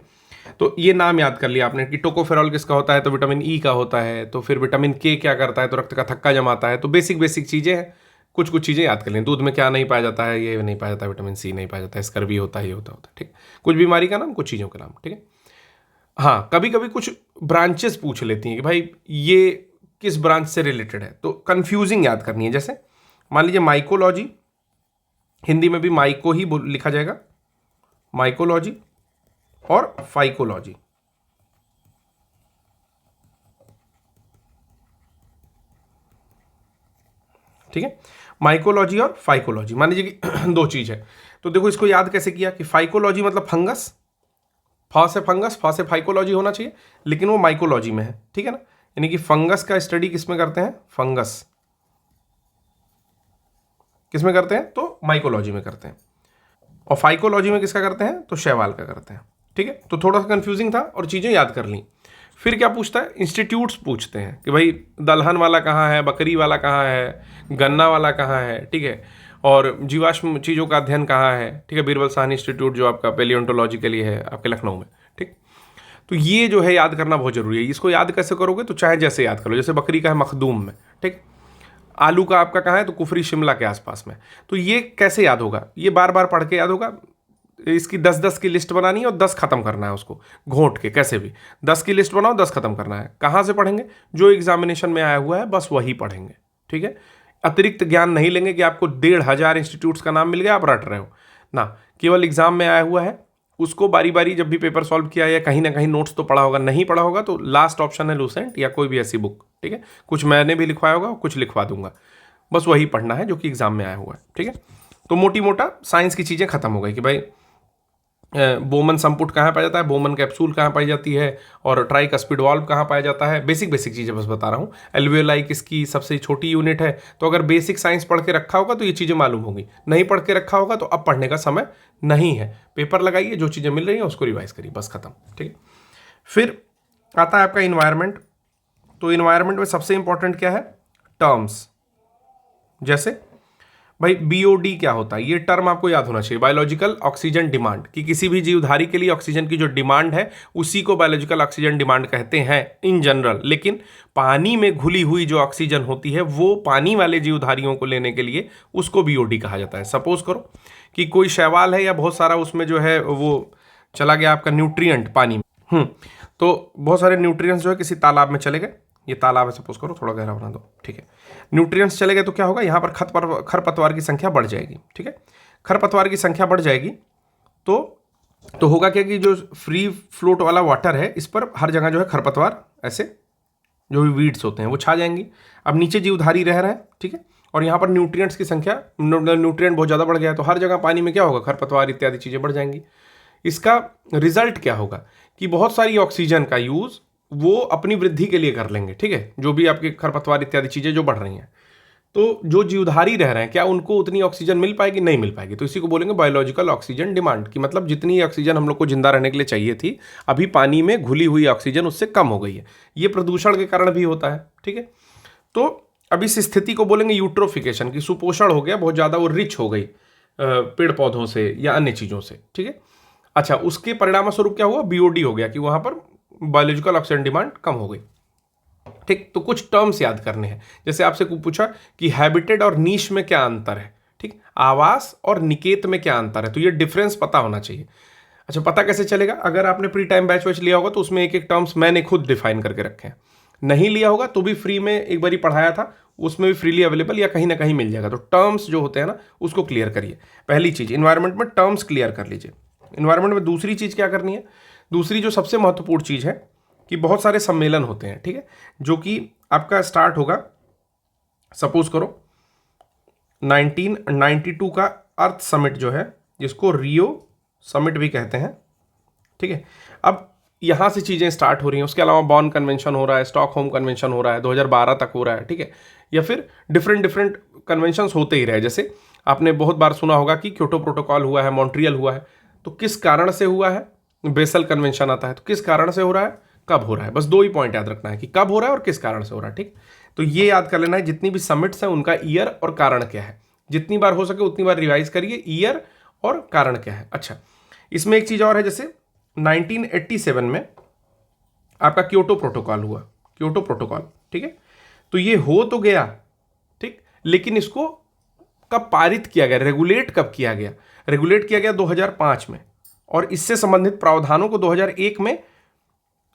तो ये नाम याद कर लिया आपने कि टोकोफेरॉल किसका होता है, तो विटामिन ई का होता है। तो फिर विटामिन के क्या करता है, तो रक्त का थक्का जमाता है। तो बेसिक चीज़ें हैं, कुछ चीज़ें याद कर लें। दूध में क्या नहीं पाया जाता है, ये नहीं पाया जाता, विटामिन सी नहीं पाया जाता है, स्कर्वी होता है, ये होता है, ठीक। कुछ बीमारी का नाम, कुछ चीज़ों का नाम, ठीक है। हाँ, कभी कभी कुछ ब्रांचेस पूछ लेती हैं कि भाई ये किस ब्रांच से रिलेटेड है, तो कंफ्यूजिंग याद करनी है। जैसे मान लीजिए माइकोलॉजी, हिंदी में भी माइको ही लिखा जाएगा, माइकोलॉजी और फाइकोलॉजी, ठीक है। माइकोलॉजी और फाइकोलॉजी, मान लीजिए कि 2 चीज है, तो देखो इसको याद कैसे किया कि फाइकोलॉजी मतलब फंगस, फा से फंगस, फा से फाइकोलॉजी होना चाहिए, लेकिन वो माइकोलॉजी में है, ठीक है ना। यानी कि फंगस का स्टडी किसमें करते हैं, फंगस किसमें करते हैं, तो माइकोलॉजी में करते हैं। और फाइकोलॉजी में किसका करते हैं, तो शैवाल का करते हैं, ठीक है। तो थोड़ा सा कंफ्यूजिंग था और चीज़ें याद कर ली। फिर क्या पूछता है, इंस्टीट्यूट्स पूछते हैं कि भाई दलहन वाला कहाँ है, बकरी वाला कहाँ है, गन्ना वाला कहाँ है, ठीक है। और जीवाश्म चीज़ों का अध्ययन कहाँ है, ठीक है, बीरबल साहनी इंस्टीट्यूट जो आपका पेलियोंटोलॉजी के लिए है आपके लखनऊ में, ठीक। तो ये जो है याद करना बहुत जरूरी है। इसको याद कैसे करोगे, तो चाहे जैसे याद कर लो, जैसे बकरी का है मखदूम में, ठीक। आलू का आपका कहाँ है, तो कुफरी शिमला के आसपास में। तो ये कैसे याद होगा, ये बार बार पढ़ के याद होगा। इसकी 10-10 की लिस्ट बनानी है और 10 खत्म करना है उसको घोंट के, कैसे भी 10 की लिस्ट बनाओ, 10 खत्म करना है। कहाँ से पढ़ेंगे, जो एग्जामिनेशन में आया हुआ है बस वही पढ़ेंगे, ठीक है। अतिरिक्त ज्ञान नहीं लेंगे कि आपको 1,500 इंस्टीट्यूट्स का नाम मिल गया आप रट रहे हो ना। केवल एग्जाम में आया हुआ है उसको बारी बारी जब भी पेपर सॉल्व किया या कहीं ना कहीं नोट्स तो पढ़ा होगा, नहीं पढ़ा होगा तो लास्ट ऑप्शन है लूसेंट या कोई भी ऐसी बुक, ठीक है। कुछ मैंने भी लिखवाया होगा, कुछ लिखवा दूंगा, बस वही पढ़ना है जो कि एग्जाम में आया हुआ है, ठीक है। तो मोटी मोटा साइंस की चीज़ें खत्म हो गई कि भाई बोमन संपुट कहाँ पाया जाता है, बोमन कैप्सूल कहाँ पाई जाती है, और ट्राइकस्पिड वाल्व कहाँ पाया जाता है। बेसिक बेसिक चीज़ें बस बता रहा हूँ। एल्वियोलाई किसकी सबसे छोटी यूनिट है। तो अगर बेसिक साइंस पढ़ के रखा होगा तो ये चीज़ें मालूम होगी, नहीं पढ़ के रखा होगा तो अब पढ़ने का समय नहीं है। पेपर लगाइए, जो चीज़ें मिल रही हैं उसको रिवाइज करिए, बस खत्म, ठीक है। फिर आता है आपका इन्वायरमेंट। तो इन्वायरमेंट में सबसे इंपॉर्टेंट क्या है, टर्म्स। जैसे भाई बीओडी क्या होता है, ये टर्म आपको याद होना चाहिए, बायोलॉजिकल ऑक्सीजन डिमांड, कि किसी भी जीवधारी के लिए ऑक्सीजन की जो डिमांड है उसी को बायोलॉजिकल ऑक्सीजन डिमांड कहते हैं इन जनरल। लेकिन पानी में घुली हुई जो ऑक्सीजन होती है वो पानी वाले जीवधारियों को लेने के लिए उसको बीओडी कहा जाता है। सपोज करो कि कोई शैवाल है या बहुत सारा उसमें जो है वो चला गया आपका न्यूट्रिएंट पानी में, तो बहुत सारे न्यूट्रिएंट्स जो है किसी तालाब में चले गए, ये तालाब है सपोज करो, थोड़ा गहरा बना दो, ठीक है। न्यूट्रिएंट्स चले गए तो क्या होगा, यहाँ पर खरपतवार की संख्या बढ़ जाएगी, ठीक है। खरपतवार की संख्या बढ़ जाएगी तो होगा क्या कि जो फ्री फ्लोट वाला वाटर है इस पर हर जगह जो है खरपतवार ऐसे जो भी वीड्स होते हैं वो छा जाएंगी। अब नीचे जीवधारी रह रहे हैं, ठीक है, और यहाँ पर न्यूट्रिएंट्स की संख्या, न्यूट्रिएंट बहुत ज़्यादा बढ़ गया है तो हर जगह पानी में क्या होगा, खरपतवार इत्यादि चीज़ें बढ़ जाएंगी। इसका रिजल्ट क्या होगा कि बहुत सारी ऑक्सीजन का यूज़ वो अपनी वृद्धि के लिए कर लेंगे, ठीक है, जो भी आपके खरपतवार इत्यादि चीज़ें जो बढ़ रही हैं। तो जो जीवधारी रह रहे हैं क्या उनको उतनी ऑक्सीजन मिल पाएगी, नहीं मिल पाएगी। तो इसी को बोलेंगे बायोलॉजिकल ऑक्सीजन डिमांड, की मतलब जितनी ऑक्सीजन हम लोग को जिंदा रहने के लिए चाहिए थी अभी पानी में घुली हुई ऑक्सीजन उससे कम हो गई है। ये प्रदूषण के कारण भी होता है, ठीक है। तो अब इस स्थिति को बोलेंगे यूट्रोफिकेशन, की सुपोषण हो गया, बहुत ज़्यादा वो रिच हो गई पेड़ पौधों से या अन्य चीज़ों से, ठीक है। अच्छा, उसके परिणाम स्वरूप क्या हुआ, बीओडी हो गया कि वहाँ पर बायोलॉजिकल ऑक्सीजन डिमांड कम हो गई, ठीक। तो कुछ टर्म्स याद करने हैं, जैसे आपसे पूछा कि हैबिटेट और नीश में क्या अंतर है, ठीक, आवास और निकेत में क्या अंतर है, तो ये डिफरेंस पता होना चाहिए। अच्छा, पता कैसे चलेगा, अगर आपने प्री टाइम बैच वैच लिया होगा तो उसमें एक एक टर्म्स मैंने खुद डिफाइन करके रखे हैं। नहीं लिया होगा तो भी फ्री में एक बारी पढ़ाया था, उसमें भी फ्रीली अवेलेबल या कहीं ना कहीं मिल जाएगा। तो टर्म्स जो होते हैं ना उसको क्लियर करिए। पहली चीज इन्वायरमेंट में टर्म्स क्लियर कर लीजिए। इन्वायरमेंट में दूसरी चीज क्या करनी है, दूसरी जो सबसे महत्वपूर्ण चीज है कि बहुत सारे सम्मेलन होते हैं, ठीक है, जो कि आपका स्टार्ट होगा, सपोज करो 1992 का अर्थ समिट जो है जिसको रियो समिट भी कहते हैं, ठीक है। अब यहाँ से चीज़ें स्टार्ट हो रही हैं। उसके अलावा बॉन कन्वेंशन हो रहा है, स्टॉकहोम कन्वेंशन हो रहा है, 2012 तक हो रहा है, ठीक है, या फिर डिफरेंट कन्वेंशंस होते ही रहे। जैसे आपने बहुत बार सुना होगा कि क्योटो प्रोटोकॉल हुआ है, मॉन्ट्रियल हुआ है, तो किस कारण से हुआ है, बेसल कन्वेंशन आता है, तो किस कारण से हो रहा है, कब हो रहा है, बस दो ही पॉइंट याद रखना है कि कब हो रहा है और किस कारण से हो रहा है, ठीक। तो ये याद कर लेना है, जितनी भी समिट्स हैं उनका ईयर और कारण क्या है, जितनी बार हो सके उतनी बार रिवाइज करिए, ईयर और कारण क्या है। अच्छा, इसमें एक चीज और है, जैसे 1987 में आपका क्योटो प्रोटोकॉल हुआ, क्योटो प्रोटोकॉल, ठीक है। तो ये हो तो गया, ठीक, लेकिन इसको कब पारित किया गया, रेगुलेट कब किया गया, रेगुलेट किया गया 2005 में, और इससे संबंधित प्रावधानों को 2001 में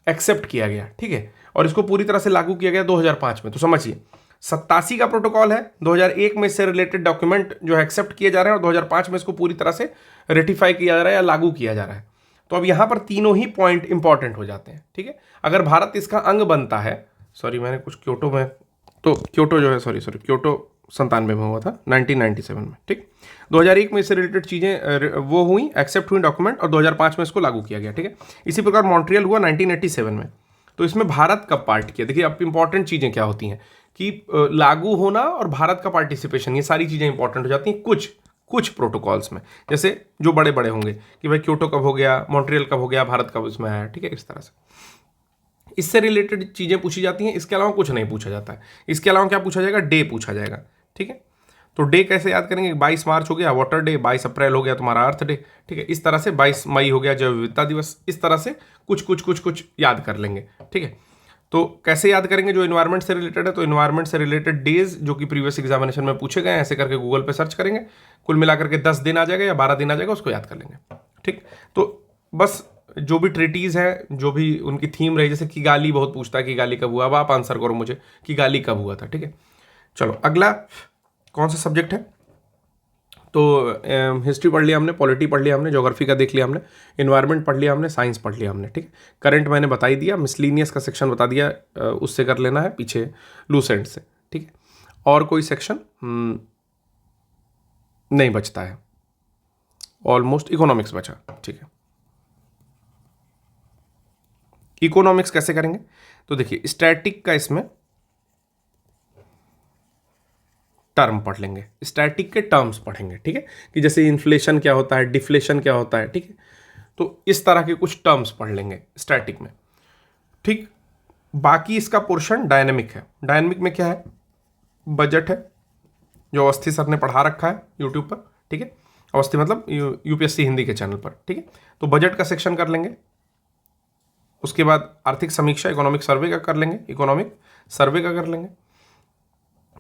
एक्सेप्ट किया गया, ठीक है, और इसको पूरी तरह से लागू किया गया 2005 में। तो समझिए 87 का प्रोटोकॉल है, 2001 में इससे रिलेटेड डॉक्यूमेंट जो है एक्सेप्ट किए जा रहे हैं और 2005 में इसको पूरी तरह से रेटिफाई किया जा रहा है या लागू किया जा रहा है। तो अब यहाँ पर तीनों ही पॉइंट इंपॉर्टेंट हो जाते हैं, ठीक है। अगर भारत इसका अंग बनता है, सॉरी मैंने कुछ क्योटो में, तो क्योटो जो है सॉरी क्योटो 97 में हुआ था, 1997 में, ठीक। 2001 में इससे रिलेटेड चीज़ें वो हुई, एक्सेप्ट हुई डॉक्यूमेंट, और 2005 में इसको लागू किया गया, ठीक है। इसी प्रकार मॉन्ट्रियल हुआ 1987 में। तो इसमें भारत कब पार्ट किया, देखिए अब इंपॉर्टेंट चीज़ें क्या होती हैं कि लागू होना और भारत का पार्टिसिपेशन, ये सारी चीज़ें इंपॉर्टेंट हो जाती हैं कुछ प्रोटोकॉल्स में। जैसे जो बड़े बड़े होंगे कि भाई क्योटो कब हो गया, मॉन्ट्रियल कब हो गया, भारत कब इसमें आया, ठीक है, इस तरह से इससे रिलेटेड चीज़ें पूछी जाती हैं। इसके अलावा कुछ नहीं पूछा जाता है। इसके अलावा क्या पूछा जाएगा, डे पूछा जाएगा, ठीक है। तो डे कैसे याद करेंगे? 22 मार्च हो गया वाटर डे, 22 अप्रैल हो गया तुम्हारा अर्थ डे, ठीक है। इस तरह से 22 मई हो गया जैव विविधता दिवस। इस तरह से कुछ कुछ कुछ कुछ याद कर लेंगे, ठीक है। तो कैसे याद करेंगे? जो इन्वायरमेंट से रिलेटेड है तो इन्वायरमेंट से रिलेटेड डेज जो कि प्रीवियस एग्जामिनेशन में पूछे गए, ऐसे करके गूगल पे सर्च करेंगे, कुल मिलाकर के 10 दिन आ जाएगा या 12 दिन आ जाएगा, उसको याद कर लेंगे, ठीक। तो बस जो भी ट्रीटीज है, जो भी उनकी थीम रही, जैसे किगाली बहुत पूछता है किगाली कब हुआ, अब आप आंसर करो मुझे किगाली कब हुआ था, ठीक है। चलो अगला कौन सा सब्जेक्ट है? तो हिस्ट्री पढ़ लिया हमने, पॉलिटी पढ़ लिया हमने, ज्योग्राफी का देख लिया हमने, इन्वायरमेंट पढ़ लिया हमने, साइंस पढ़ लिया हमने, ठीक है। करंट मैंने बता ही दिया, मिसलिनियस का सेक्शन बता दिया, उससे कर लेना है पीछे लूसेंट से, ठीक है। और कोई सेक्शन नहीं बचता है, ऑलमोस्ट इकोनॉमिक्स बचा, ठीक है। इकोनॉमिक्स कैसे करेंगे? तो देखिए स्टैटिक का इसमें टर्म पढ़ लेंगे, स्टैटिक के टर्म्स पढ़ेंगे, ठीक है, कि जैसे इन्फ्लेशन क्या होता है, डिफ्लेशन क्या होता है, ठीक है। तो इस तरह के कुछ टर्म्स पढ़ लेंगे स्टैटिक में, ठीक। बाकी इसका पोर्शन डायनेमिक है। डायनेमिक में क्या है? बजट है, जो अवस्थी सर ने पढ़ा रखा है यूट्यूब पर, ठीक है। अवस्थी मतलब यूपीएससी हिंदी के चैनल पर, ठीक है। तो बजट का सेक्शन कर लेंगे, उसके बाद आर्थिक समीक्षा इकोनॉमिक सर्वे का कर लेंगे, इकोनॉमिक सर्वे का कर लेंगे।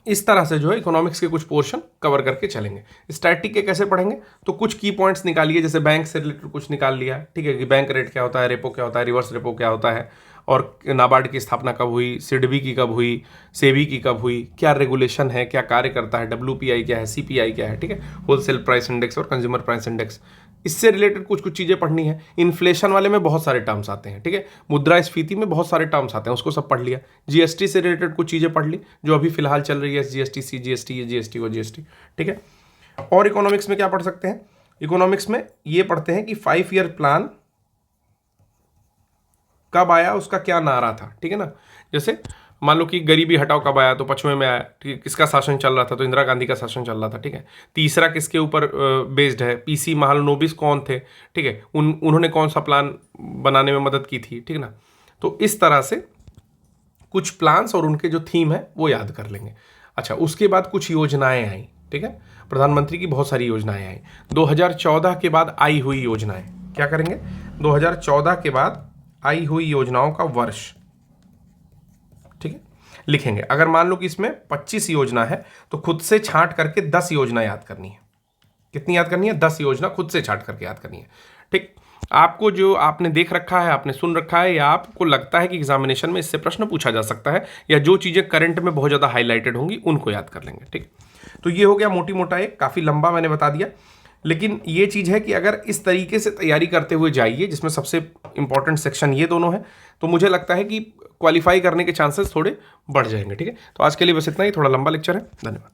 इस तरह से जो है इकोनॉमिक्स के कुछ पोर्शन कवर करके चलेंगे। स्टैटिक के कैसे पढ़ेंगे? तो कुछ की पॉइंट्स निकालिए, जैसे बैंक से रिलेटेड कुछ निकाल लिया, ठीक है, कि बैंक रेट क्या होता है, रेपो क्या होता है, रिवर्स रेपो क्या होता है, और नाबार्ड की स्थापना कब हुई, सिडबी की कब हुई, सेबी की कब हुई, क्या रेगुलेशन है, क्या कार्य करता है, WPI क्या है, CPI क्या है, ठीक है, होलसेल प्राइस इंडेक्स और कंज्यूमर प्राइस इंडेक्स। इससे रिलेटेड कुछ कुछ चीज़ें पढ़नी है। इन्फ्लेशन वाले में बहुत सारे टर्म्स आते हैं, ठीक है, मुद्रास्फीति में बहुत सारे टर्म्स आते हैं, उसको सब पढ़ लिया। GST से रिलेटेड कुछ चीज़ें पढ़ ली जो अभी फिलहाल चल रही है, GST, CGST, ये GST वो GST, ठीक है। और इकोनॉमिक्स में क्या पढ़ सकते हैं? इकोनॉमिक्स में ये पढ़ते हैं कि 5 ईयर प्लान कब आया, उसका क्या नारा था, ठीक है ना। जैसे मान लो कि गरीबी हटाओ कब आया, तो 55 में आया, ठीक है। किसका शासन चल रहा था? तो इंदिरा गांधी का शासन चल रहा था, ठीक है। तीसरा किसके ऊपर बेस्ड है? PC महालनोबिस कौन थे, ठीक है, उन्होंने कौन सा प्लान बनाने में मदद की थी, ठीक है ना। तो इस तरह से कुछ प्लान्स और उनके जो थीम है वो याद कर लेंगे। अच्छा, उसके बाद कुछ योजनाएं आई, ठीक है, प्रधानमंत्री की बहुत सारी योजनाएं आई 2014 के बाद आई हुई योजनाएं। क्या करेंगे? 2014 के बाद आई हुई योजनाओं का वर्ष, ठीक है, लिखेंगे। अगर मान लो कि इसमें 25 योजना है तो खुद से छांट करके 10 योजना याद करनी है। कितनी याद करनी है? 10 योजना खुद से छांट करके याद करनी है, ठीक। आपको जो आपने देख रखा है, आपने सुन रखा है, या आपको लगता है कि एग्जामिनेशन में इससे प्रश्न पूछा जा सकता है, या जो चीज़ें करंट में बहुत ज़्यादा हाईलाइटेड होंगी उनको याद कर लेंगे, ठीक। तो ये हो गया मोटी मोटा, एक काफ़ी लंबा मैंने बता दिया, लेकिन ये चीज़ है कि अगर इस तरीके से तैयारी करते हुए जाइए, जिसमें सबसे इंपॉर्टेंट सेक्शन ये दोनों हैं, तो मुझे लगता है कि क्वालिफाई करने के चांसेस थोड़े बढ़ जाएंगे, ठीक है। तो आज के लिए बस इतना ही, थोड़ा लंबा लेक्चर है। धन्यवाद।